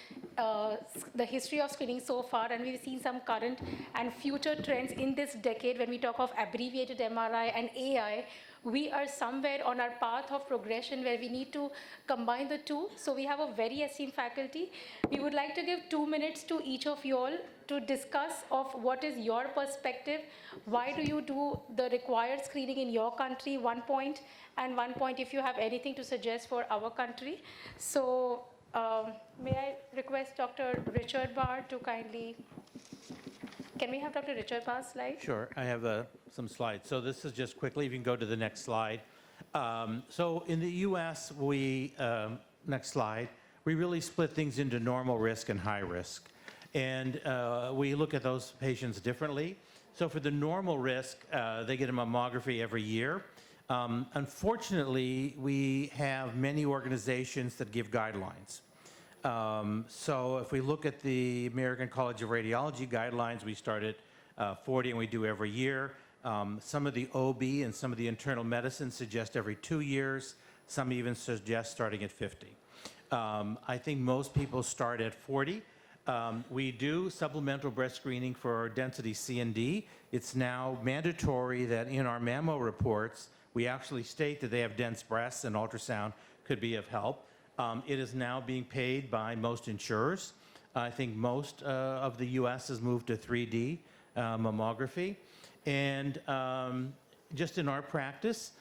the history of screening so far, and we've seen some current and future trends in this decade. When we talk of abbreviated MRI and AI, we are somewhere on our path of progression where we need to combine the two. So we have a very esteemed faculty. We would like to give 2 minutes to each of you all to discuss of what is your perspective, why do you do the required screening in your country, 1 point, and 1 point if you have anything to suggest for our country. So may I request Dr. Richard Barr to kindly, can we have Dr. Richard Barr's slide? Sure, I have some slides. So this is just quickly, if you can go to the next slide. So in the US, next slide, we really split things into normal risk and high risk. And we look at those patients differently. So for the normal risk, they get a mammography every year. Unfortunately, we have many organizations that give guidelines. So if we look at the American College of Radiology guidelines, we start at 40 and we do every year. Some of the OB and some of the internal medicine suggest every 2 years. Some even suggest starting at 50. I think most people start at 40. We do supplemental breast screening for density C and D. It's now mandatory that in our mammo reports, we actually state that they have dense breasts and ultrasound could be of help. It is now being paid by most insurers. I think most of the US has moved to 3D mammography. And just in our practice,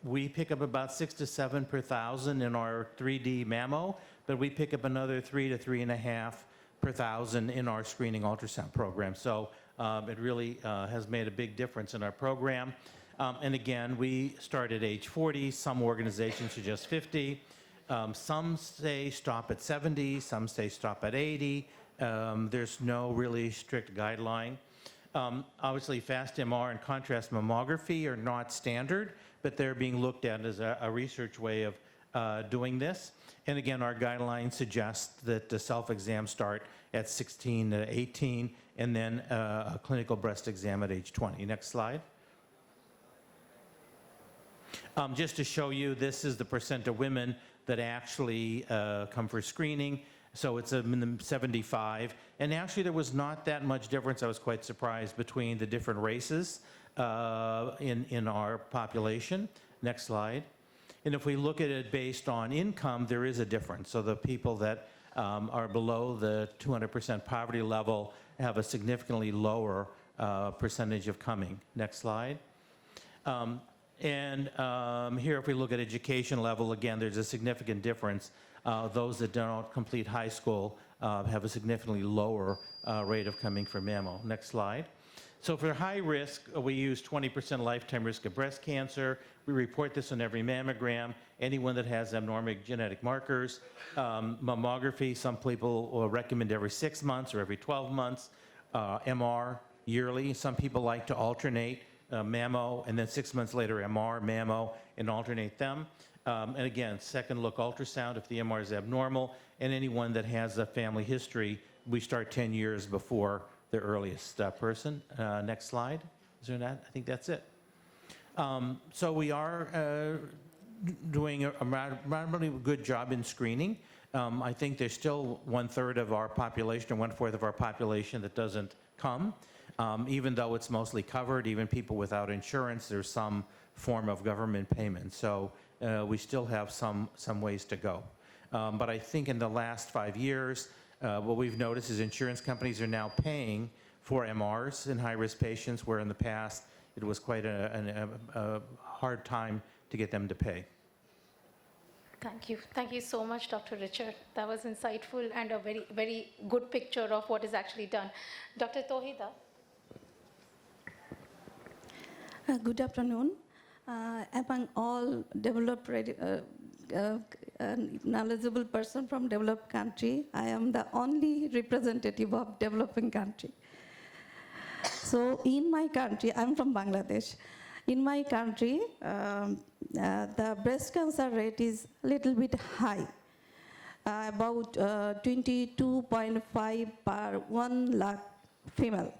we pick up about 6 to 7 per thousand in our 3D mammo, but we pick up another 3 to 3.5 per thousand in our screening ultrasound program. So it really has made a big difference in our program. And again, we start at age 40. Some organizations suggest 50. Some say stop at 70. Some say stop at 80. There's no really strict guideline. Obviously, fast MR and contrast mammography are not standard, but they're being looked at as a research way of doing this. And again, our guidelines suggest that the self-exams start at 16 to 18, and then a clinical breast exam at age 20. Next slide. Just to show you, this is the percent of women that actually come for screening. So it's in the 75. And actually, there was not that much difference. I was quite surprised between the different races in our population. Next slide. And if we look at it based on income, there is a difference. So the people that are below the 200% poverty level have a significantly lower percentage of coming. Next slide. Here, if we look at education level, again, there's a significant difference. Those that don't complete high school have a significantly lower rate of coming for mammo. Next slide. So for high risk, we use 20% lifetime risk of breast cancer. We report this on every mammogram. Anyone that has abnormal genetic markers. Mammography, some people will recommend every 6 months or every 12 months. MR yearly. Some people like to alternate mammo, and then 6 months later MR, mammo, and alternate them. And again, second look ultrasound if the MR is abnormal, and anyone that has a family history, we start 10 years before the earliest person. Next slide. Is there that? I think that's it. So we are doing a remarkably good job in screening. I think there's still 1/3 of our population or 1/4 of our population that doesn't come. Even though it's mostly covered, even people without insurance, there's some form of government payment. So we still have some ways to go. But I think in the last 5 years, what we've noticed is insurance companies are now paying for MRs in high-risk patients, where in the past it was quite a hard time to get them to pay. Thank you. Thank you so much, Dr. Richard. That was insightful and a very, very good picture of what is actually done. Dr. Tohida. Good afternoon. Among all developed, knowledgeable person from developed country, I am the only representative of developing country. So in my country, I'm from Bangladesh. In my country, the breast cancer rate is a little bit high, about 22.5 per 1 lakh female.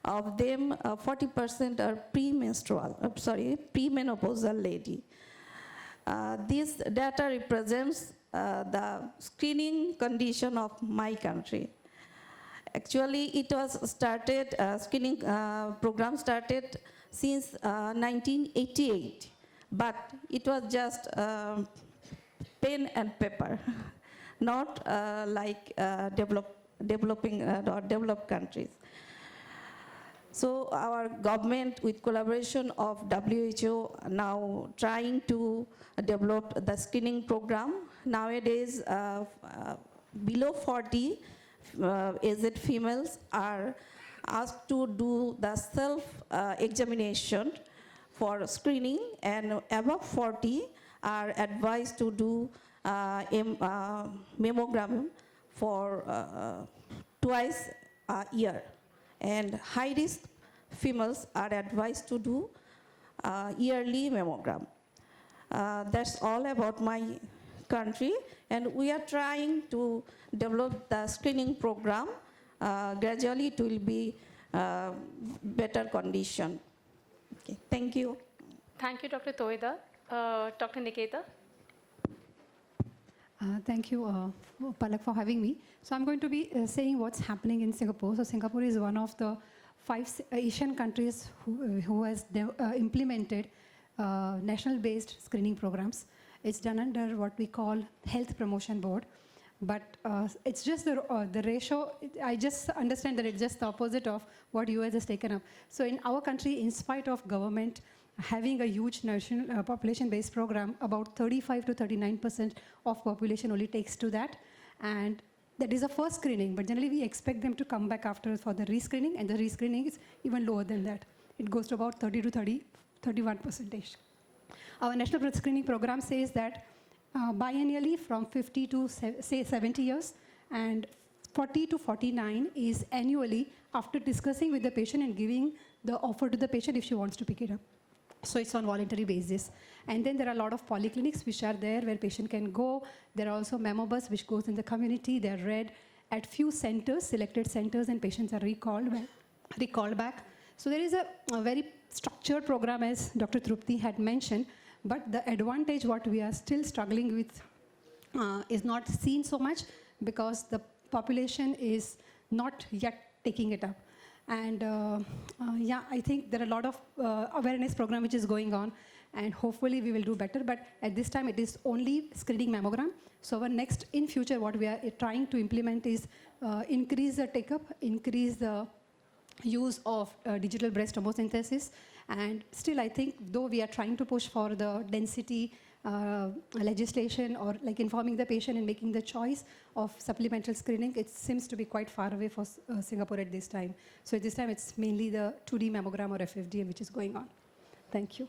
Of them, 40% are premenopausal lady. This data represents the screening condition of my country. Actually, it was started, screening program started since 1988, but it was just pen and paper, not like developing or developed countries. So our government, with collaboration of WHO, now trying to develop the screening program. Nowadays, below 40 aged females are asked to do the self-examination for screening, and above 40 are advised to do mammogram for twice a year. And high-risk females are advised to do yearly mammogram. That's all about my country, and we are trying to develop the screening program. Gradually, it will be better condition. Okay, thank you. Thank you, Dr. Tohida. Dr. Niketa. Thank you, Palak, for having me. So I'm going to be saying what's happening in Singapore. So Singapore is one of the 5 Asian countries who has implemented national-based screening programs. It's done under what we call Health Promotion Board. But it's just the ratio, I just understand that it's just the opposite of what US has taken up. So in our country, in spite of government having a huge national population-based program, about 35 to 39% of population only takes to that. And that is a first screening, but generally we expect them to come back after for the rescreening, and the rescreening is even lower than that. It goes to about 30 to 31%. Our national breast screening program says that biennially from 50 to say 70 years, and 40 to 49 is annually after discussing with the patient and giving the offer to the patient if she wants to pick it up. So it's on voluntary basis. And then there are a lot of polyclinics which are there where patient can go. There are also mammobus which goes in the community. They're read. at few centers, selected centers, and patients are recalled back. So there is a very structured program, as Dr. Trupti had mentioned, but the advantage what we are still struggling with is not seen so much because the population is not yet taking it up. And yeah, I think there are a lot of awareness program which is going on, and hopefully we will do better. But at this time, it is only screening mammogram. So our next, in future, what we are trying to implement is increase the take-up, increase the use of digital breast tomosynthesis. And still, I think, though we are trying to push for the density legislation or like informing the patient and making the choice of supplemental screening, it seems to be quite far away for Singapore at this time. So at this time, it's mainly the 2D mammogram or FFDM which is going on. Thank you.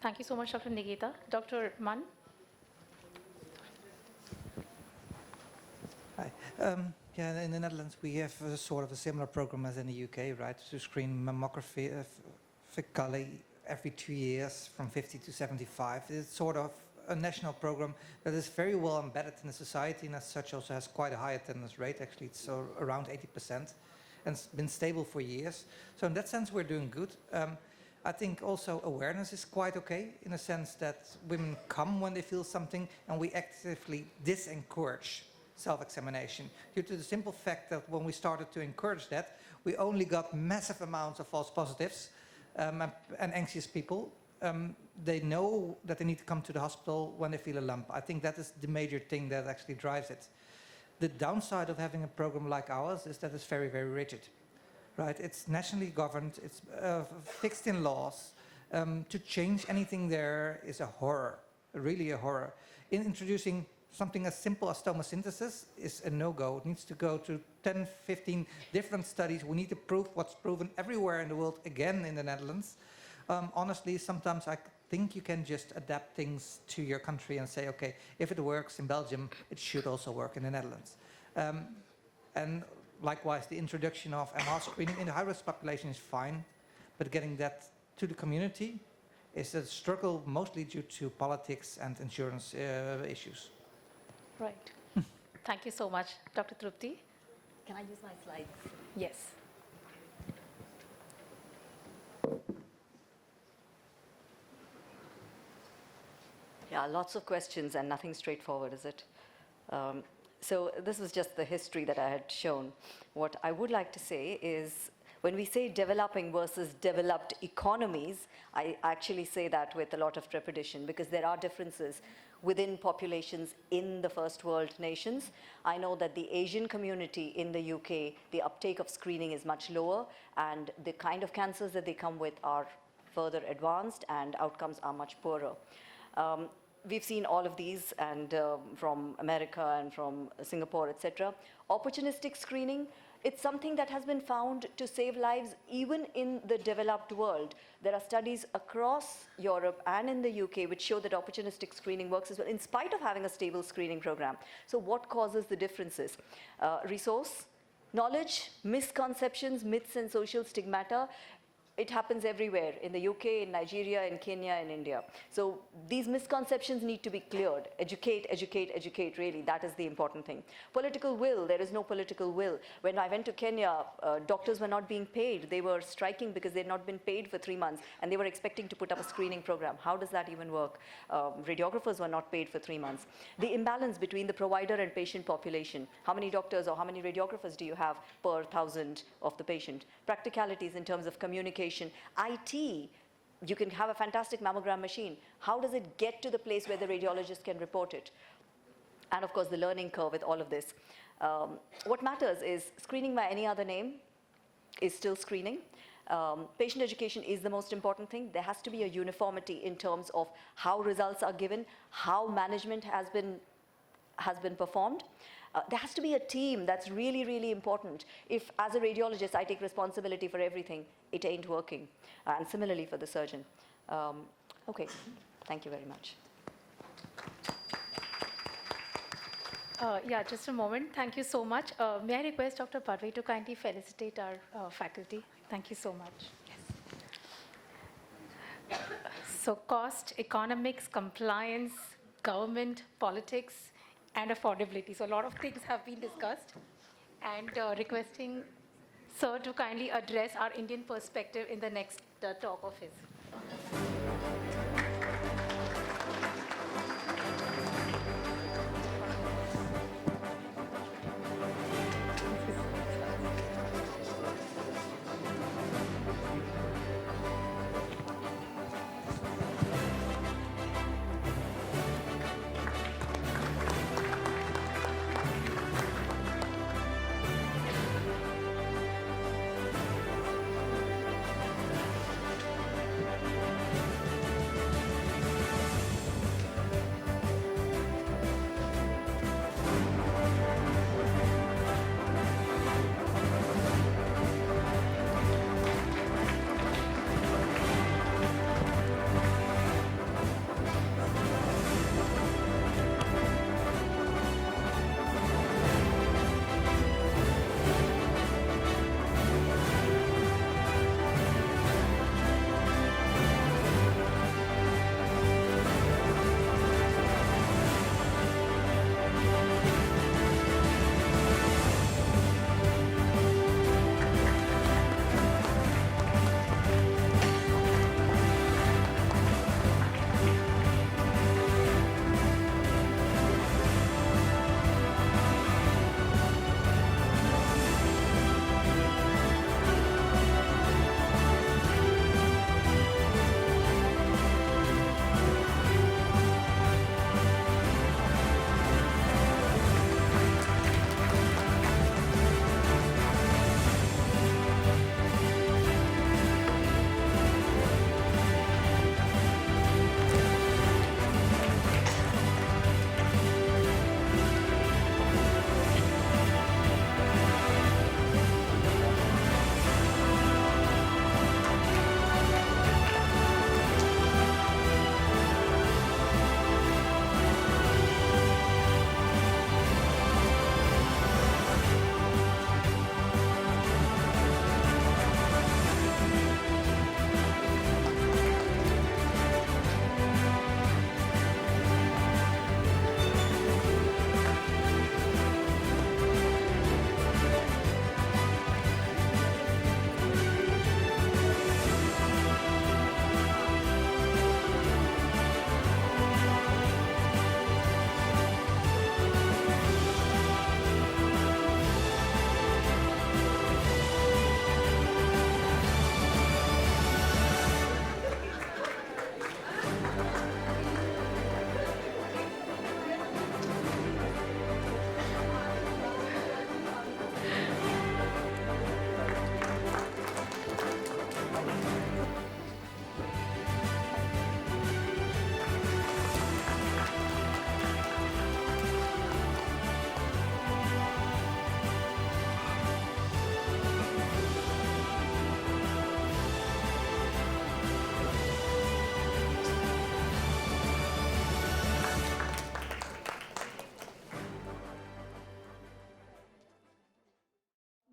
Thank you so much, Dr. Nigeta. Dr. Mann? Hi. Yeah, in the Netherlands, we have a sort of a similar program as in the UK, right? To screen mammography every 2 years from 50 to 75. It's sort of a national program that is very well embedded in the society, and as such also has quite a high attendance rate. Actually, it's around 80%, and it's been stable for years. So in that sense, we're doing good. I think also awareness is quite okay, in a sense that women come when they feel something, and we actively disencourage self-examination due to the simple fact that when we started to encourage that, we only got massive amounts of false positives and anxious people. They know that they need to come to the hospital when they feel a lump. I think that is the major thing that actually drives it. The downside of having a program like ours is that it's very, very rigid. Right? It's nationally governed, it's fixed in laws. To change anything there is a horror, really a horror. In introducing something as simple as tomosynthesis is a no-go. It needs to go to 10, 15 different studies. We need to prove what's proven everywhere in the world, again in the Netherlands. Honestly, sometimes I think you can just adapt things to your country and say, okay, if it works in Belgium, it should also work in the Netherlands. And likewise, the introduction of MR screening in the high-risk population is fine, but getting that to the community is a struggle mostly due to politics and insurance issues. Right. Thank you so much. Dr. Trupti? Can I use my slides? Yes. Yeah, lots of questions and nothing straightforward, is it? So this was just the history that I had shown. What I would like to say is, when we say developing versus developed economies, I actually say that with a lot of trepidation, because there are differences within populations in the first world nations. I know that the Asian community in the UK, the uptake of screening is much lower, and the kind of cancers that they come with are further advanced, and outcomes are much poorer. We've seen all of these, and from America and from Singapore, etc. Opportunistic screening, it's something that has been found to save lives even in the developed world. There are studies across Europe and in the UK which show that opportunistic screening works as well, in spite of having a stable screening program. So what causes the differences? Resource, knowledge, misconceptions, myths, and social stigmata. It happens everywhere, in the UK, in Nigeria, in Kenya, in India. So these misconceptions need to be cleared. Educate, educate, educate, really, that is the important thing. Political will, there is no political will. When I went to Kenya, doctors were not being paid. They were striking because they had not been paid for 3 months, and they were expecting to put up a screening program. How does that even work? Radiographers were not paid for 3 months. The imbalance between the provider and patient population. How many doctors or how many radiographers do you have per 1,000 of the patient? Practicalities in terms of communication. IT, you can have a fantastic mammogram machine. How does it get to the place where the radiologist can report it? And of course, the learning curve with all of this. What matters is screening by any other name is still screening. Patient education is the most important thing. There has to be a uniformity in terms of how results are given, how management has been performed. There has to be a team. That's really, really important. If, as a radiologist, I take responsibility for everything, it ain't working. And similarly for the surgeon. Okay, thank you very much. Yeah, just a moment. Thank you so much. May I request Dr. Parve to kindly felicitate our faculty? Thank you so much. Yes. So cost, economics, compliance, government, politics, and affordability. So a lot of things have been discussed. and requesting Sir to kindly address our Indian perspective in the next talk of his.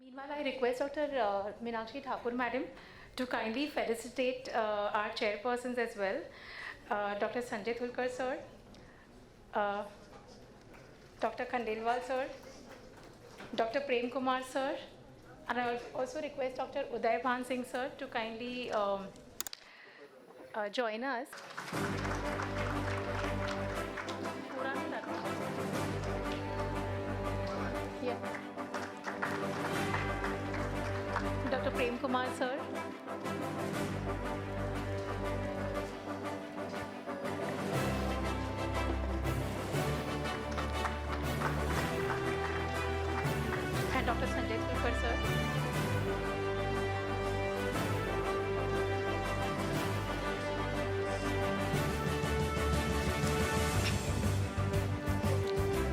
Meanwhile, I request Dr. Meenakshi Thakur, Madam, to kindly felicitate our chairpersons as well. Dr. Sanjay Thulkar, Sir, Dr. Khandelwal, Sir, Dr. Prem Kumar, Sir, and I also request Dr. Uday Bhan Singh, Sir, to kindly join us. Yeah. Dr. Prem Kumar, Sir. And Dr. Sanjay Thulkar, Sir.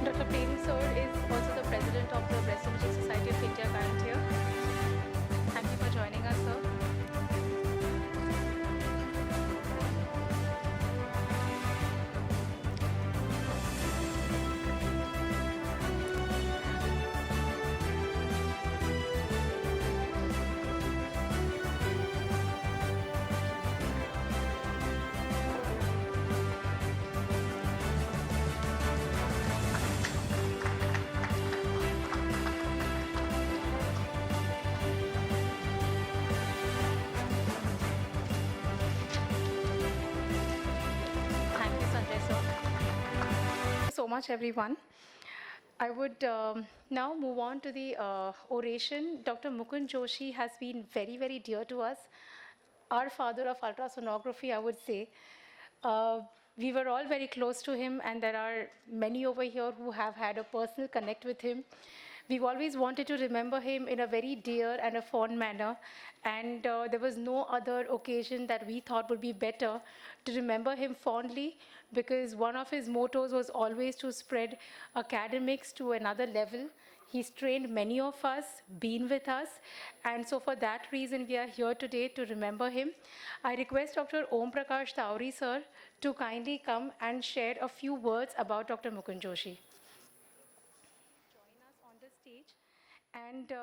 Dr. Prem, Sir, is also the President of the Breast Imaging Society of India current year. Thank you for joining us, sir. much, everyone. I would now move on to the oration. Dr. Mukund Joshi has been very, very dear to us. Our father of ultrasonography, I would say. We were all very close to him, and there are many over here who have had a personal connect with him. We've always wanted to remember him in a very dear and a fond manner, and there was no other occasion that we thought would be better to remember him fondly, because one of his mottos was always to spread academics to another level. He's trained many of us, been with us, and so for that reason, we are here today to remember him. I request Dr. Om Prakash Tauri, sir, to kindly come and share a few words about Dr. Mukund Joshi. Join us on the stage. And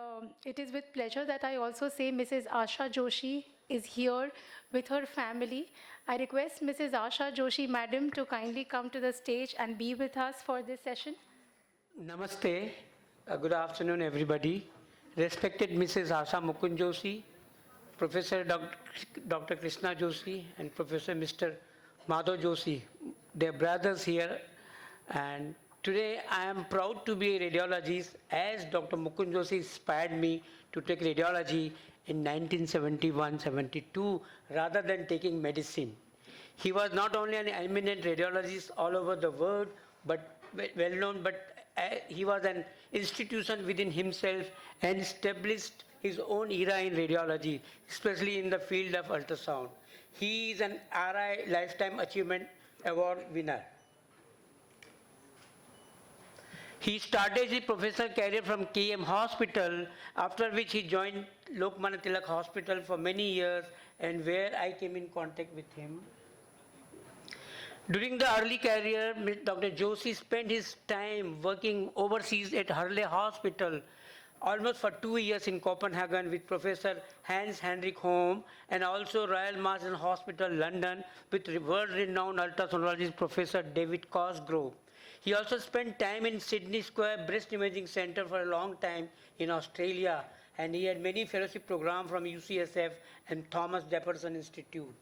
it is with pleasure that I also say Mrs. Asha Joshi is here with her family. I request Mrs. Asha Joshi, madam, to kindly come to the stage and be with us for this session. Namaste. Good afternoon, everybody. Respected Mrs. Asha Mukund Joshi, Professor Dr. Krishna Joshi, and Professor Mr. Madhav Joshi. They're brothers here. And today I am proud to be a radiologist, as Dr. Mukund Joshi inspired me to take radiology in 1971-72 rather than taking medicine. He was not only an eminent radiologist all over the world, but well known, but he was an institution within himself and established his own era in radiology, especially in the field of ultrasound. He is an RI Lifetime Achievement Award winner. He started his professional career from KM Hospital, after which he joined Lokmanya Tilak Hospital for many years, and where I came in contact with him. During the early career, Dr. Joshi spent his time working overseas at Hurley Hospital, almost for 2 years in Copenhagen with Professor Hans Henrik Holm, and also Royal Marsden Hospital, London, with world-renowned ultrasonologist Professor David Cosgrove. He also spent time in Sydney Square Breast Imaging Center for a long time in Australia, and he had many fellowship programs from UCSF and Thomas Jefferson Institute.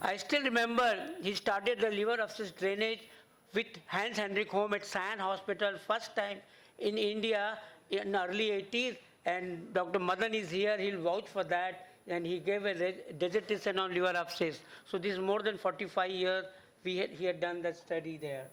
I still remember he started the liver abscess drainage with Hans Henrik Holm at Sion Hospital first time in India in the early 80s, and Dr. Madan is here, he'll vouch for that, and he gave a dissertation on liver abscess. So this is more than 45 years he had done that study there.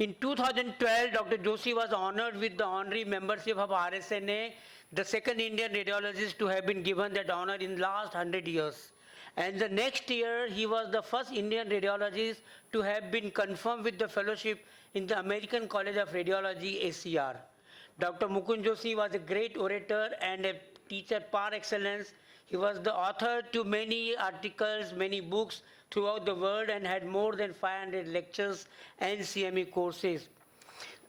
In 2012, Dr. Joshi was honored with the honorary membership of RSNA, the second Indian radiologist to have been given that honor in the last 100 years. And the next year, he was the first Indian radiologist to have been confirmed with the fellowship in the American College of Radiology, ACR. Dr. Mukund Joshi was a great orator and a teacher par excellence. He was the author to many articles, many books throughout the world, and had more than 500 lectures and CME courses.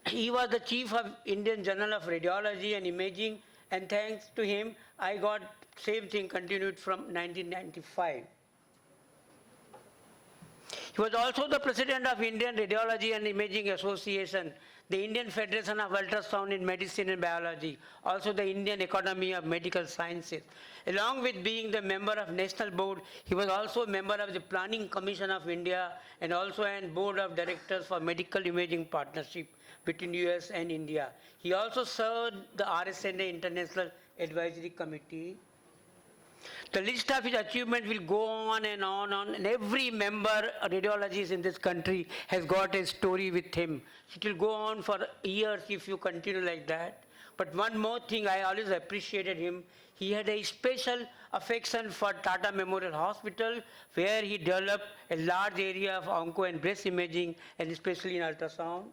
He was the chief of Indian Journal of Radiology and Imaging, and thanks to him, I got same thing continued from 1995. He was also the president of Indian Radiology and Imaging Association, the Indian Federation of Ultrasound in Medicine and Biology, also the Indian Academy of Medical Sciences. Along with being the member of National Board, he was also a member of the Planning Commission of India and also an board of directors for Medical Imaging Partnership between US and India. He also served the RSNA International Advisory Committee. The list of his achievements will go on, and every member radiologist in this country has got a story with him. It will go on for years if you continue like that. But one more thing, I always appreciated him. He had a special affection for Tata Memorial Hospital, where he developed a large area of onco and breast imaging, and especially in ultrasound.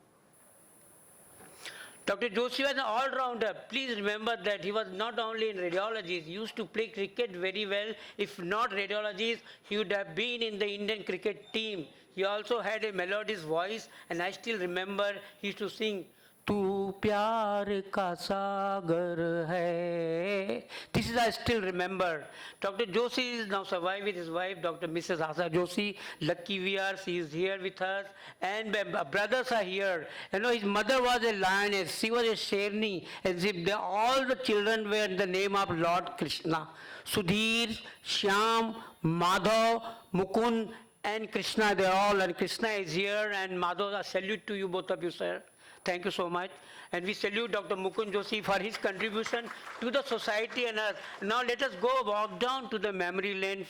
Dr. Joshi was an all-rounder. Please remember that he was not only in radiology, he used to play cricket very well. If not radiologist, he would have been in the Indian cricket team. He also had a melodious voice, and I still remember he used to sing, "Tu pyar ka sagar hai." This is I still remember. Dr. Joshi is now survived with his wife, Dr. Mrs. Asha Joshi. Lucky we are, she is here with us. And brothers are here. You know, his mother was a lioness, she was a sherni, as if all the children were in the name of Lord Krishna. Sudhir, Shyam, Madhav, Mukund, and Krishna, they're all, and Krishna is here, and Madhav, a salute to you, both of you, sir. Thank you so much. And we salute Dr. Mukund Joshi for his contribution to the society and us. Now let us go walk down to the memory lane.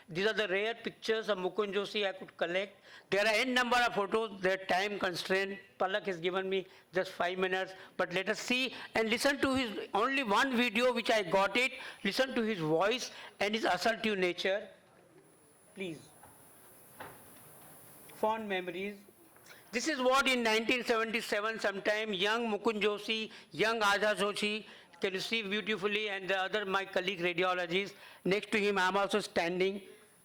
These are the rare pictures of Mukund Joshi I could collect. There are n number of photos, they're time constrained. Palak has given me just 5 minutes, but let us see and listen to his, only one video which I got it, listen to his voice and his assertive nature. Please. Fond memories. This is what in 1977 sometime young Mukund Joshi, young Aja Joshi can you see beautifully, and the other my colleague radiologist next to him. I am also standing.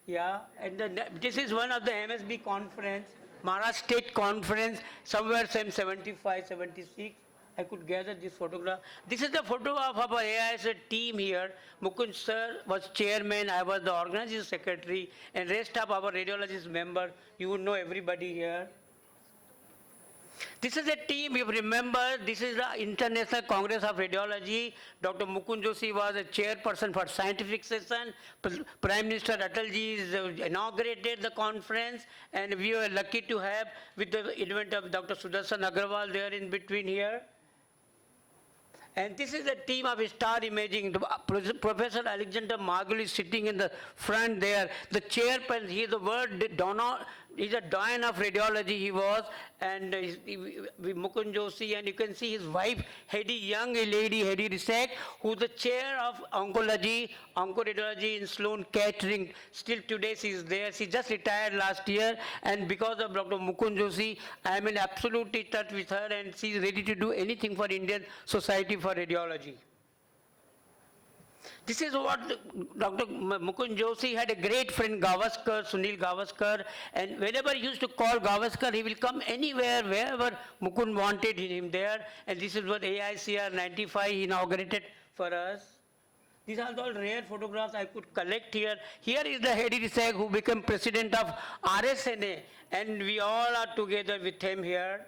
Yeah, and this is one of the MSB conference, Maharashtra State Conference, somewhere same 75, 76. I could gather this photograph. This is the photo of our AIS team here. Mukund sir was chairman, I was the organizing secretary, and rest of our radiologist member. You would know everybody here. This is a team, you remember, this is the International Congress of Radiology. Dr. Mukund Joshi was a chairperson for scientific session. Prime Minister Atalji inaugurated the conference, and we were lucky to have with the event of Dr. Sudarshan Agarwal there in between here. And this is a team of star imaging. Professor Alexander Margul is sitting in the front there. The chairperson, he is the word he's a doyen of radiology he was, and Mukund Joshi, and you can see his wife, young lady, Hedy Risek, who's the chair of oncology, oncoradiology in Sloan Kettering. Still today she is there. She just retired last year, and because of Dr. Mukund Joshi, I am in absolute touch with her, and she is ready to do anything for Indian Society for Radiology. This is what Dr. Mukund Joshi had a great friend, Gavaskar, Sunil Gavaskar, and whenever he used to call Gavaskar, he will come anywhere, wherever Mukund wanted him there, and this is what AICR 95 inaugurated for us. These are all rare photographs I could collect here. Here is the Hedy Risek who became president of RSNA, and we all are together with him here.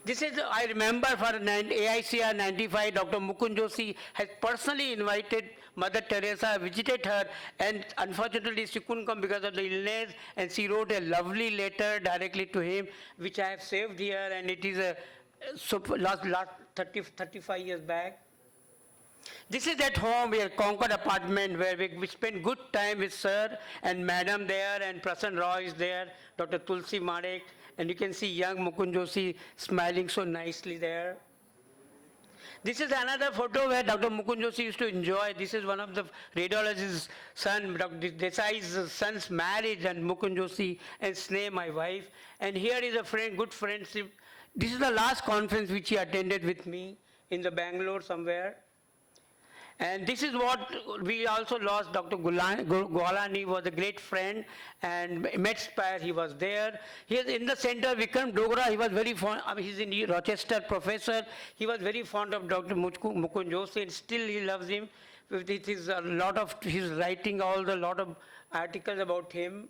This is, I remember for AICR 95, Dr. Mukund Joshi has personally invited Mother Teresa, visited her, and unfortunately she couldn't come because of the illness, and she wrote a lovely letter directly to him, which I have saved here, and it is a last 35 years back. This is at home, we have Concord apartment where we spend good time with sir and madam there, and Prasanna Roy is there, Dr. Tulsi Marek, and you can see young Mukund Joshi smiling so nicely there. This is another photo where Dr. Mukund Joshi used to enjoy. This is one of the radiologist's son, Dr. Desai's son's marriage, and Mukund Joshi and Sneh, my wife. And here is a friend, good friendship. This is the last conference which he attended with me in the Bangalore somewhere. And this is what we also lost. Dr. Golani was a great friend, and Medspire, he was there. He is in the center, Vikram Dogra, he was very fond, he's in Rochester professor. He was very fond of Dr. Mukund Joshi, and still he loves him. It is a lot of his writing, lot of articles about him.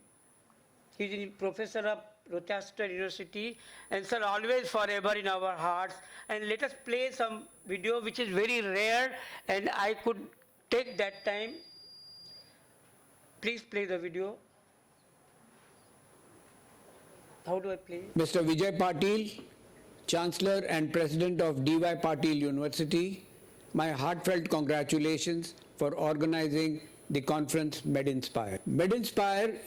He's a professor of Rochester University, and sir, always forever in our hearts. And let us play some video which is very rare, and I could take that time. Please play the video. How do I play? Mr. Vijay Patil, Chancellor and President of D.Y. Patil University, my heartfelt congratulations for organizing the conference MedInspire. MedInspire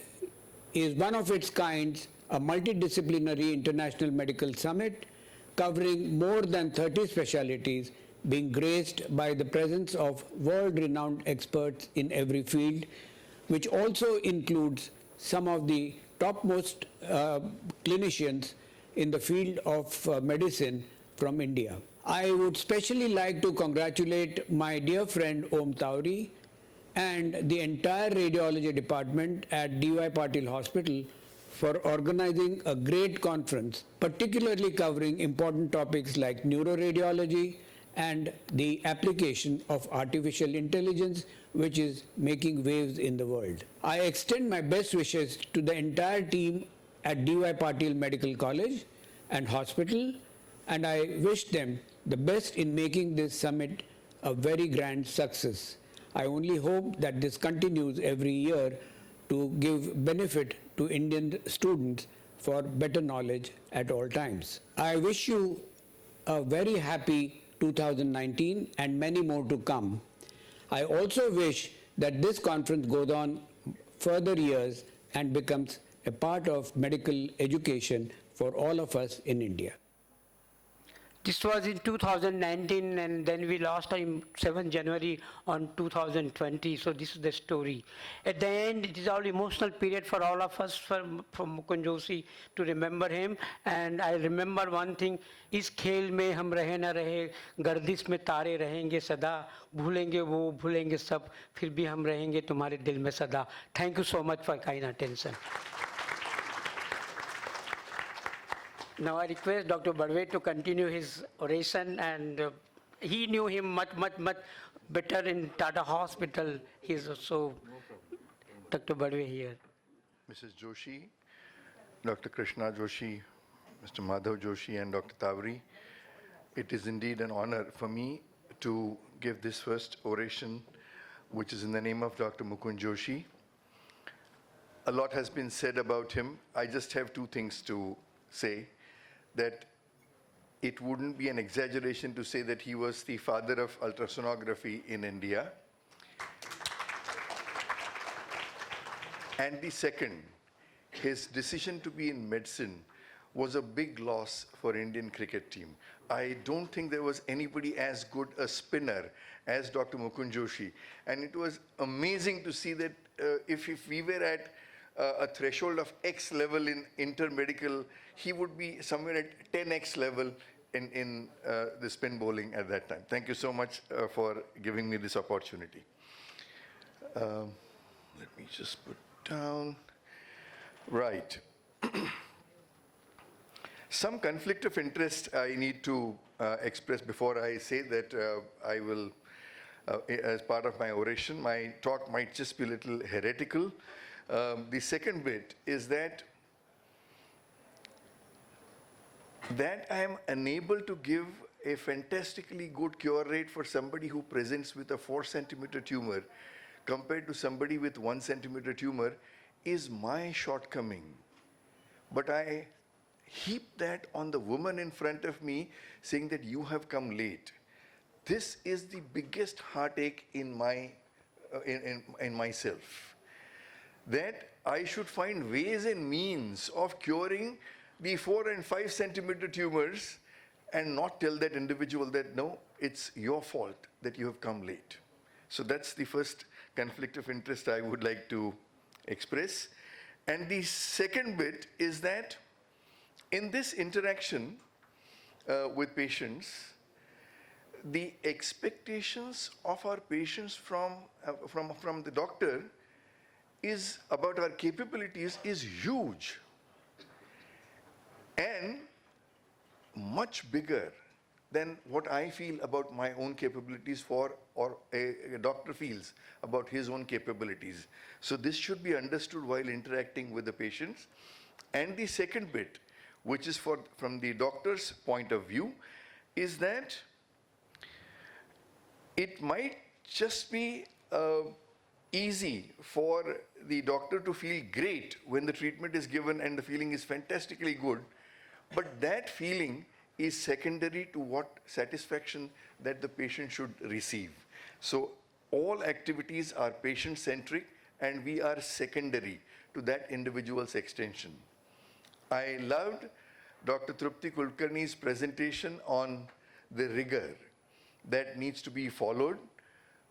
is one of its kinds, a multidisciplinary international medical summit covering more than 30 specialties, being graced by the presence of world-renowned experts in every field, which also includes some of the topmost clinicians in the field of medicine from India. I would especially like to congratulate my dear friend Om Tauri and the entire radiology department at D.Y. Patil Hospital for organizing a great conference, particularly covering important topics like neuroradiology and the application of artificial intelligence, which is making waves in the world. I extend my best wishes to the entire team at D.Y. Patil Medical College and Hospital, and I wish them the best in making this summit a very grand success. I only hope that this continues every year to give benefit to Indian students for better knowledge at all times. I wish you a very happy 2019 and many more to come. I also wish that this conference goes on further years and becomes a part of medical education for all of us in India. This was in 2019, and then we lost him 7 January on 2020. So this is the story. At the end, it is all emotional period for all of us from Mukund Joshi to remember him. And I remember one thing: इस खेल में हम रहे न रहे, गर्दिश में तारे रहेंगे सदा, भूलेंगे वो भूलेंगे सब, फिर भी हम रहेंगे तुम्हारे दिल में सदा. Thank you so much for kind attention. Now I request Dr. Badwe to continue his oration, and he knew him much better in Tata Hospital. He is also Dr. Badwe here. Mrs. Joshi, Dr. Krishna Joshi, Mr. Madhav Joshi, and Dr. Tavri, it is indeed an honor for me to give this first oration, which is in the name of Dr. Mukund Joshi. A lot has been said about him. I just have 2 things to say. That it wouldn't be an exaggeration to say that he was the father of ultrasonography in India. And the second, his decision to be in medicine was a big loss for Indian cricket team. I don't think there was anybody as good a spinner as Dr. Mukund Joshi. And it was amazing to see that if we were at a threshold of X level in intermedical, he would be somewhere at 10X level in the spin bowling at that time. Thank you so much for giving me this opportunity. Let me just put down. Right. Some conflict of interest I need to express before I say that I will, as part of my oration, my talk might just be a little heretical. The second bit is that I am unable to give a fantastically good cure rate for somebody who presents with a 4-centimeter tumor compared to somebody with 1-centimeter tumor is my shortcoming. But I heap that on the woman in front of me, saying that you have come late. This is the biggest heartache in myself. That I should find ways and means of curing the 4 and 5 centimeter tumors and not tell that individual that, no, it's your fault that you have come late. So that's the first conflict of interest I would like to express. And the second bit is that in this interaction with patients, the expectations of our patients from the doctor is about our capabilities is huge and much bigger than what I feel about my own capabilities or a doctor feels about his own capabilities. So this should be understood while interacting with the patients. And the second bit, which is from the doctor's point of view, is that it might just be easy for the doctor to feel great when the treatment is given and the feeling is fantastically good, but that feeling is secondary to what satisfaction that the patient should receive. So all activities are patient-centric and we are secondary to that individual's extension. I loved Dr. Trupti Kulkarni's presentation on the rigor that needs to be followed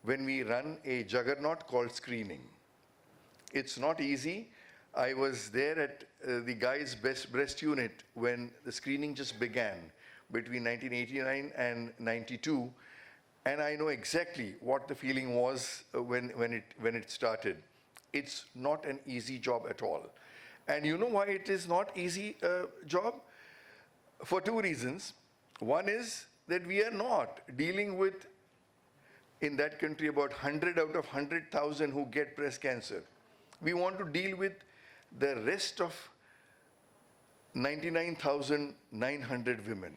when we run a juggernaut called screening. It's not easy. I was there at the Guy's breast unit when the screening just began between 1989 and 92, and I know exactly what the feeling was when it started. It's not an easy job at all. And you know why it is not easy job? For 2 reasons. One is that we are not dealing with, in that country, about 100 out of 100,000 who get breast cancer. We want to deal with the rest of 99,900 women.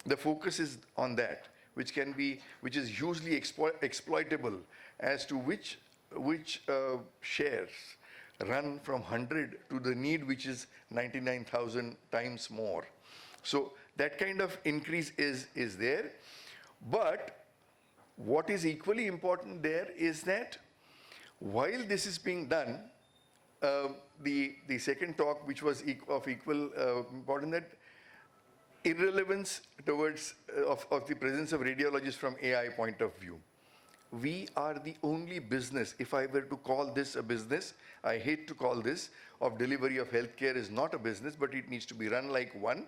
The focus is on that, which is hugely exploitable as to which shares run from 100 to the need, which is 99,000 times more. So that kind of increase is there. But what is equally important there is that while this is being done, the second talk, which was of equal importance, that irrelevance towards of the presence of radiologists from AI point of view. We are the only business, if I were to call this a business, I hate to call this, of delivery of healthcare is not a business, but it needs to be run like one.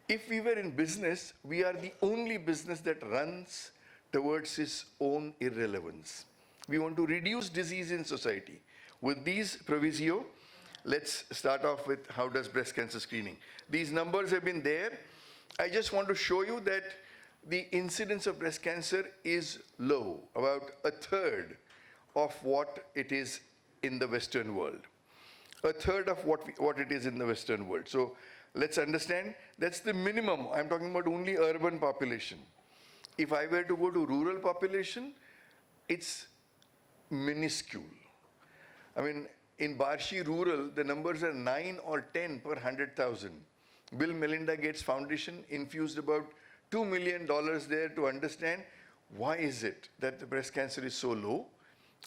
If we were in business, we are the only business that runs towards its own irrelevance. We want to reduce disease in society. With these proviso, let's start off with how does breast cancer screening. These numbers have been there. I just want to show you that the incidence of breast cancer is low, about a third of what it is in the Western world. A third of what it is in the Western world. So let's understand, that's the minimum. I'm talking about only urban population. If I were to go to rural population, it's minuscule. I mean, in Barshi rural, the numbers are 9 or 10 per 100,000. Bill Melinda Gates Foundation infused about $2 million there to understand why is it that the breast cancer is so low,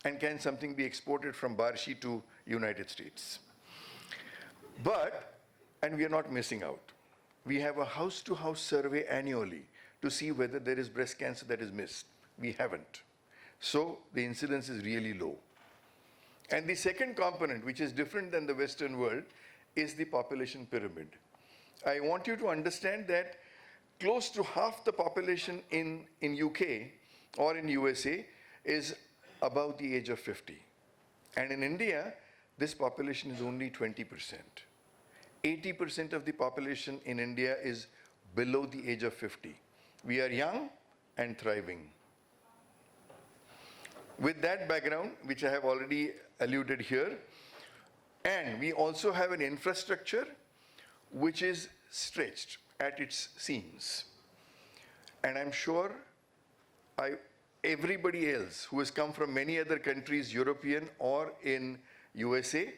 and can something be exported from Barshi to United States. But, and we are not missing out. We have a house-to-house survey annually to see whether there is breast cancer that is missed. We haven't. So the incidence is really low. And the second component, which is different than the Western world, is the population pyramid. I want you to understand that close to half the population in UK or in USA is above the age of 50. And in India, this population is only 20%. 80% of the population in India is below the age of 50. We are young and thriving. With that background, which I have already alluded here, and we also have an infrastructure which is stretched at its seams. And I'm sure everybody else who has come from many other countries, European or in USA,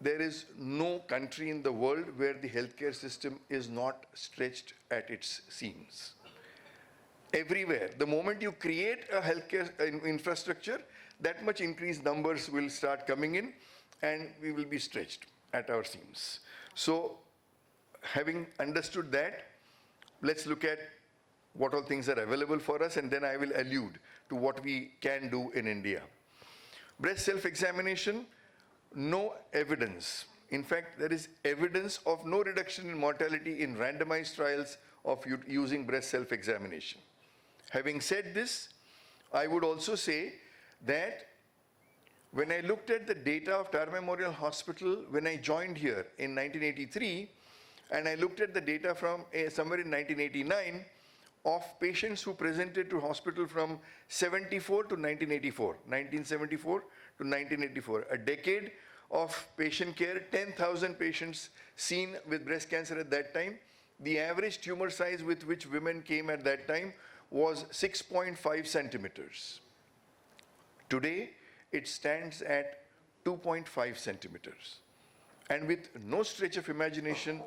there is no country in the world where the healthcare system is not stretched at its seams. Everywhere. The moment you create a healthcare infrastructure, that much increased numbers will start coming in, and we will be stretched at our seams. So, having understood that, let's look at what all things are available for us, and then I will allude to what we can do in India. Breast self-examination, no evidence. In fact, there is evidence of no reduction in mortality in randomized trials of using breast self-examination. Having said this, I would also say that when I looked at the data of Tara Memorial Hospital when I joined here in 1983, and I looked at the data from somewhere in 1989 of patients who presented to hospital from 74 to 1984, 1974 to 1984, a decade of patient care, 10,000 patients seen with breast cancer at that time. The average tumor size with which women came at that time was 6.5 centimeters. Today, it stands at 2.5 centimeters. And with no stretch of imagination,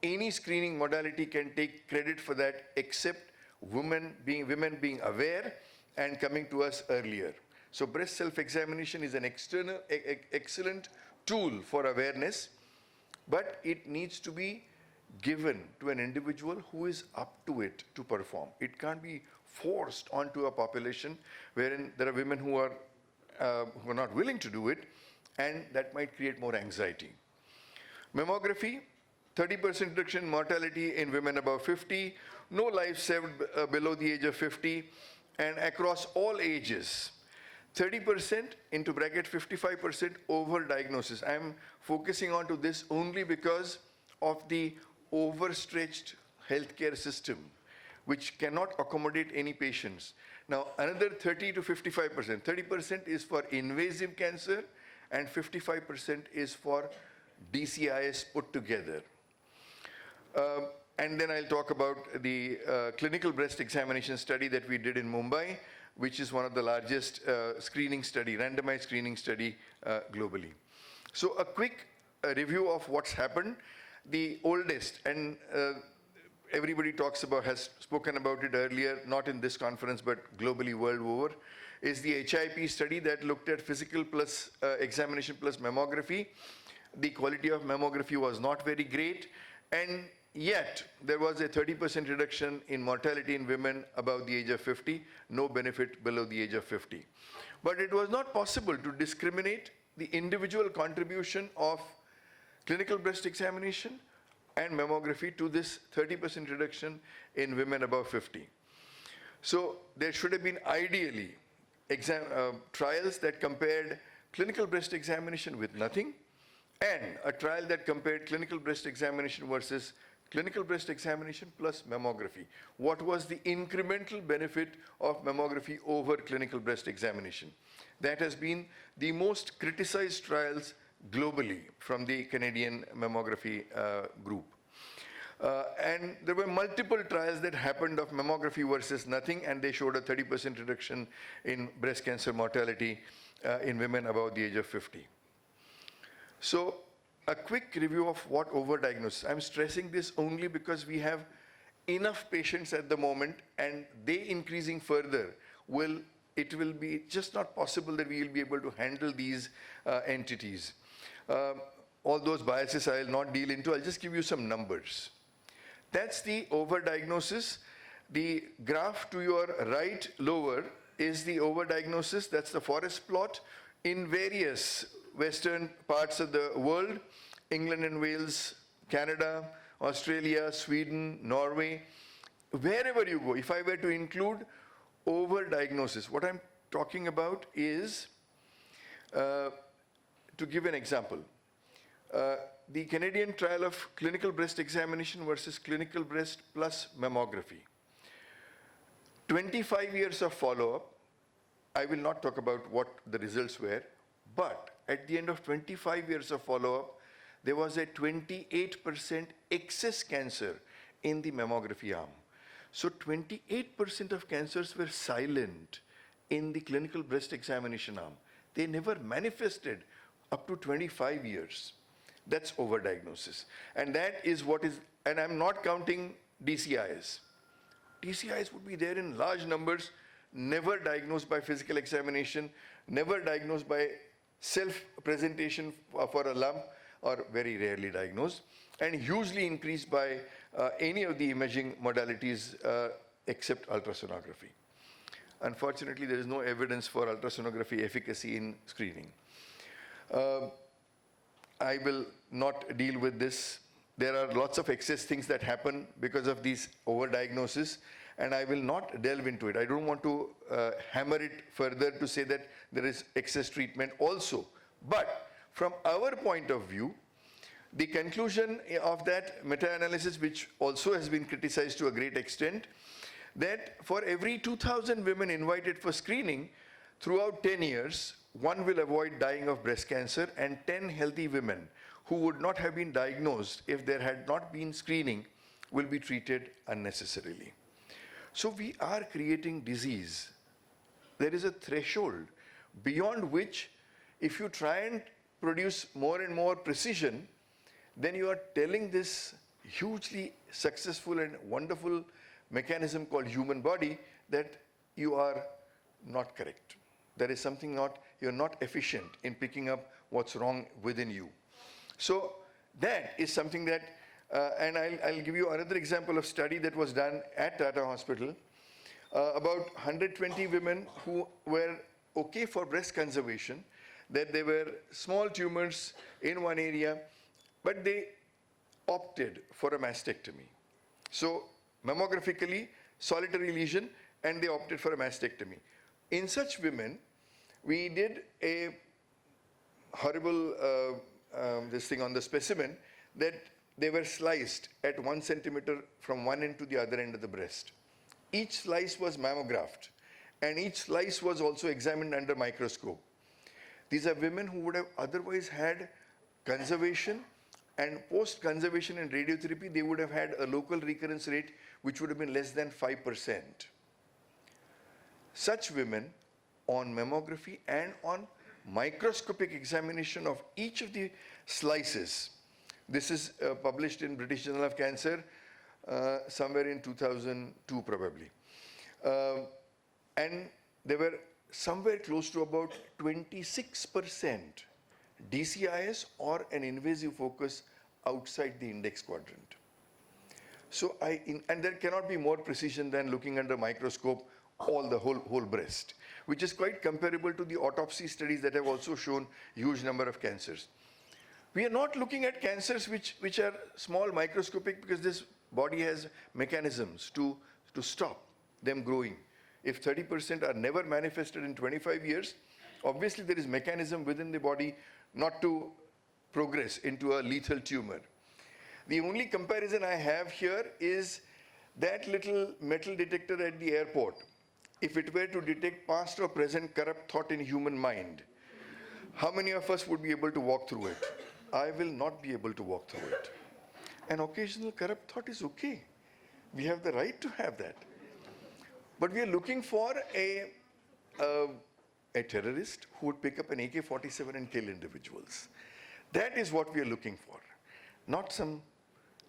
any screening modality can take credit for that except women being aware and coming to us earlier. So breast self-examination is an excellent tool for awareness, but it needs to be given to an individual who is up to it to perform. It can't be forced onto a population wherein there are women who are not willing to do it, and that might create more anxiety. Mammography, 30% reduction in mortality in women above 50, no life saved below the age of 50, and across all ages. 30% into bracket 55% overdiagnosis. I'm focusing on to this only because of the overstretched healthcare system, which cannot accommodate any patients. Now, another 30 to 55%. 30% is for invasive cancer, and 55% is for DCIS put together. And then I'll talk about the clinical breast examination study that we did in Mumbai. which is one of the largest screening study, randomized screening study globally. So a quick review of what's happened. The oldest, and everybody has spoken about it earlier, not in this conference, but globally, world over, is the HIP study that looked at physical plus examination plus mammography. The quality of mammography was not very great, and yet there was a 30% reduction in mortality in women above the age of 50, no benefit below the age of 50. But it was not possible to discriminate the individual contribution of clinical breast examination and mammography to this 30% reduction in women above 50. So there should have been ideally trials that compared clinical breast examination with nothing, and a trial that compared clinical breast examination versus clinical breast examination plus mammography. What was the incremental benefit of mammography over clinical breast examination? That has been the most criticized trials globally from the Canadian mammography group. And there were multiple trials that happened of mammography versus nothing, and they showed a 30% reduction in breast cancer mortality in women above the age of 50. So a quick review of what overdiagnosis. I'm stressing this only because we have enough patients at the moment, and they increasing further it will be just not possible that we will be able to handle these entities. All those biases I'll not deal into. I'll just give you some numbers. That's the overdiagnosis. The graph to your right lower is the overdiagnosis. That's the forest plot in various western parts of the world, England and Wales, Canada, Australia, Sweden, Norway. Wherever you go, if I were to include overdiagnosis, what I'm talking about is, to give an example, the Canadian trial of clinical breast examination versus clinical breast plus mammography. 25 years of follow-up. I will not talk about what the results were, but at the end of 25 years of follow-up, there was a 28% excess cancer in the mammography arm. So 28% of cancers were silent in the clinical breast examination arm. They never manifested up to 25 years. That's overdiagnosis. And that is what is, and I'm not counting DCIs. DCIs would be there in large numbers, never diagnosed by physical examination, never diagnosed by self-presentation for a lump, or very rarely diagnosed, and hugely increased by any of the imaging modalities except ultrasonography. Unfortunately, there is no evidence for ultrasonography efficacy in screening. I will not deal with this. There are lots of excess things that happen because of these overdiagnoses, and I will not delve into it. I don't want to hammer it further to say that there is excess treatment also. But from our point of view, the conclusion of that meta-analysis, which also has been criticized to a great extent, that for every 2,000 women invited for screening, throughout 10 years, one will avoid dying of breast cancer, and 10 healthy women who would not have been diagnosed if there had not been screening will be treated unnecessarily. So we are creating disease. There is a threshold beyond which, if you try and produce more and more precision, then you are telling this hugely successful and wonderful mechanism called human body that you are not correct. There is something you're not efficient in picking up what's wrong within you. So that is something that, and I'll give you another example of study that was done at Tata Hospital. About 120 women who were okay for breast conservation, that they were small tumors in one area, but they opted for a mastectomy. So mammographically, solitary lesion, and they opted for a mastectomy. In such women, we did a horrible this thing on the specimen, that they were sliced at 1 centimeter from one end to the other end of the breast. Each slice was mammographed, and each slice was also examined under microscope. These are women who would have otherwise had conservation, and post-conservation and radiotherapy, they would have had a local recurrence rate which would have been less than 5%. such women on mammography and on microscopic examination of each of the slices. This is published in British Journal of Cancer somewhere in 2002 probably. And there were somewhere close to about 26% DCIS or an invasive focus outside the index quadrant. So and there cannot be more precision than looking under microscope all the whole breast, which is quite comparable to the autopsy studies that have also shown huge number of cancers. We are not looking at cancers which are small microscopic because this body has mechanisms to stop them growing. If 30% are never manifested in 25 years, obviously there is mechanism within the body not to progress into a lethal tumor. The only comparison I have here is that little metal detector at the airport. If it were to detect past or present corrupt thought in human mind, how many of us would be able to walk through it? I will not be able to walk through it. An occasional corrupt thought is okay. We have the right to have that. But we are looking for a terrorist who would pick up an AK-47 and kill individuals. That is what we are looking for. Not some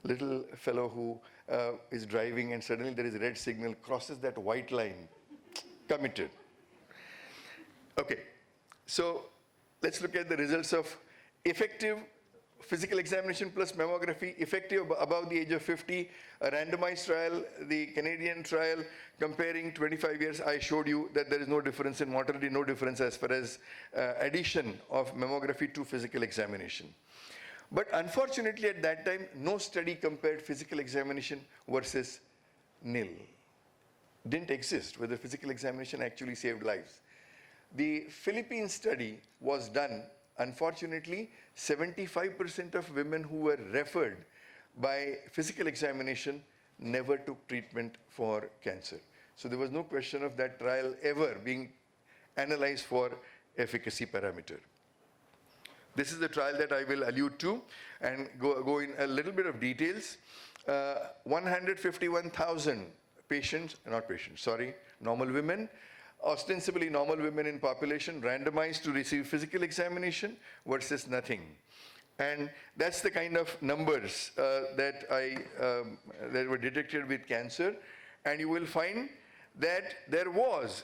little fellow who is driving and suddenly there is a red signal, crosses that white line, committed. Okay, so let's look at the results of effective physical examination plus mammography, effective above the age of 50, a randomized trial, the Canadian trial, comparing 25 years. I showed you that there is no difference in mortality, no difference as far as addition of mammography to physical examination. But unfortunately at that time, no study compared physical examination versus nil. Didn't exist whether physical examination actually saved lives. The Philippine study was done. Unfortunately, 75% of women who were referred by physical examination never took treatment for cancer. So there was no question of that trial ever being analyzed for efficacy parameter. This is the trial that I will allude to and go in a little bit of details. 151,000 normal women, ostensibly normal women in population, randomized to receive physical examination versus nothing. And that's the kind of numbers that were detected with cancer. And you will find that there was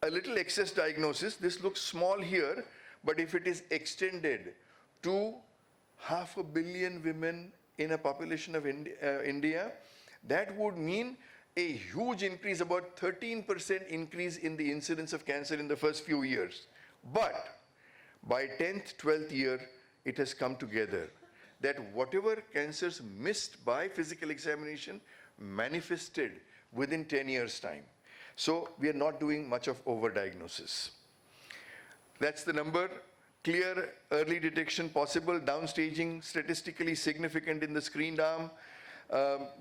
a little excess diagnosis. This looks small here, but if it is extended to 500 million women in a population of India, that would mean a huge increase, about 13% increase in the incidence of cancer in the first few years. But by 10th, 12th year, it has come together that whatever cancers missed by physical examination manifested within 10 years' time. So we are not doing much of overdiagnosis. That's the number. Clear early detection possible, downstaging statistically significant in the screened arm.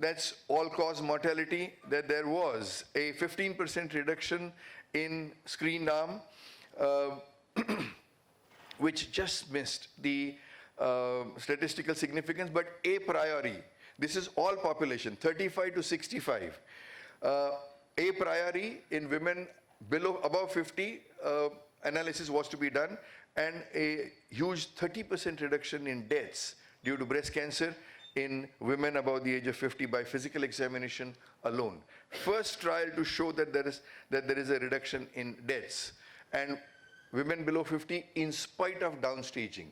That's all-cause mortality, that there was a 15% reduction in screened arm, which just missed the statistical significance, but a priori, this is all population, 35 to 65. A priori in women above 50, analysis was to be done, and a huge 30% reduction in deaths due to breast cancer in women above the age of 50 by physical examination alone. First trial to show that there is a reduction in deaths. And women below 50, in spite of downstaging,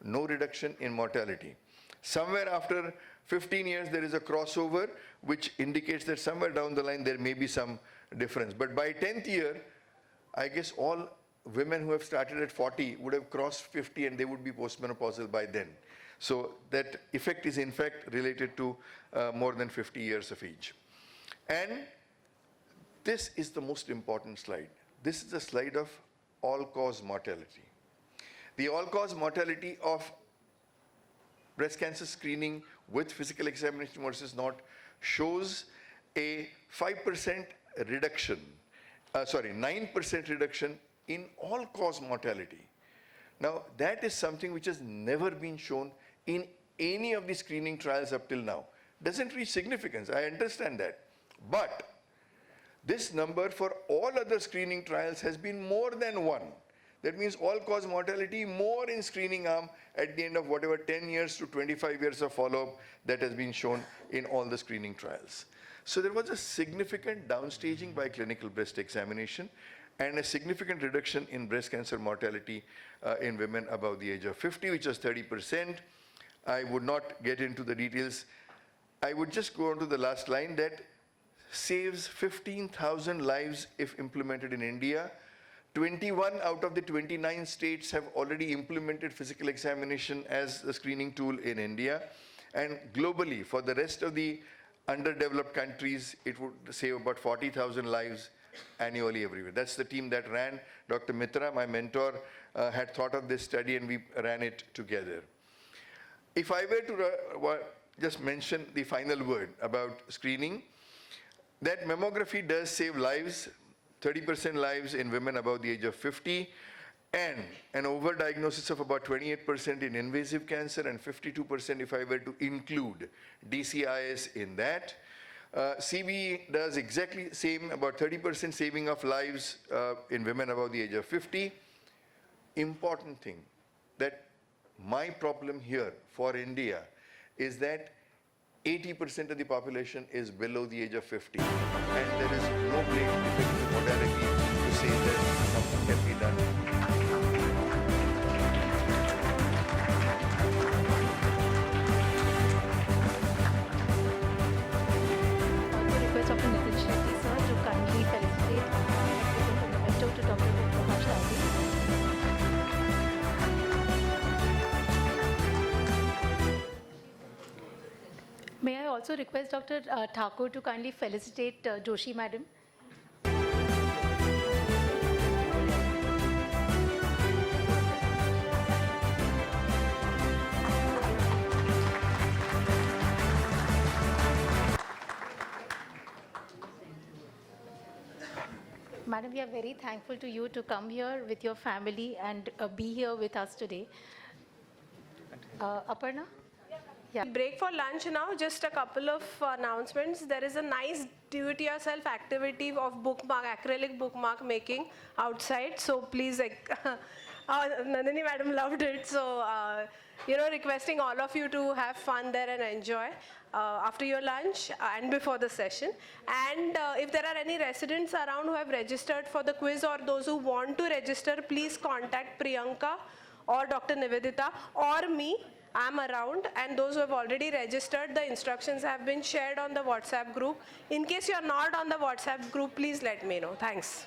no reduction in mortality. Somewhere after 15 years, there is a crossover, which indicates that somewhere down the line, there may be some difference. But by 10th year, I guess all women who have started at 40 would have crossed 50 and they would be postmenopausal by then. So that effect is in fact related to more than 50 years of age. And this is the most important slide. This is the slide of all-cause mortality. The all-cause mortality of breast cancer screening with physical examination versus not shows a 5% reduction, 9% reduction in all-cause mortality. Now, that is something which has never been shown in any of the screening trials up till now. Doesn't reach significance, I understand that. But This number for all other screening trials has been more than 1. That means all-cause mortality more in screening arm at the end of whatever 10 years to 25 years of follow-up that has been shown in all the screening trials. So there was a significant downstaging by clinical breast examination and a significant reduction in breast cancer mortality in women above the age of 50, which was 30%. I would not get into the details. I would just go on to the last line that saves 15,000 lives if implemented in India. 21 out of the 29 states have already implemented physical examination as a screening tool in India. And globally, for the rest of the underdeveloped countries, it would save about 40,000 lives annually everywhere. That's the team that ran. Dr. Mitra, my mentor, had thought of this study and we ran it together. If I were to just mention the final word about screening, that mammography does save lives, 30% lives in women above the age of 50, and an overdiagnosis of about 28% in invasive cancer and 52% if I were to include DCIS in that. CBE does exactly the same, about 30% saving of lives in women above the age of 50. Important thing, that my problem here for India is that 80% of the population is below the age of 50, and there is no great effective modality to say that something can be done. Also request Dr. Nitin Shetty, sir, to kindly felicitate the memento to Dr. Prakash Dalvi. May I also request Dr. Thakur to kindly felicitate Joshi Madam? Madam, we are very thankful to you to come here with your family and be here with us today. Aparna? Yeah. Break for lunch now, just a couple of announcements. There is a nice do-it-yourself activity of bookmark, acrylic bookmark making outside. So please, Nandini madam loved it. So, requesting all of you to have fun there and enjoy after your lunch and before the session. And if there are any residents around who have registered for the quiz or those who want to register, please contact Priyanka or Dr. Nivedita or me. I'm around, and those who have already registered, the instructions have been shared on the WhatsApp group. In case you're not on the WhatsApp group, please let me know. Thanks.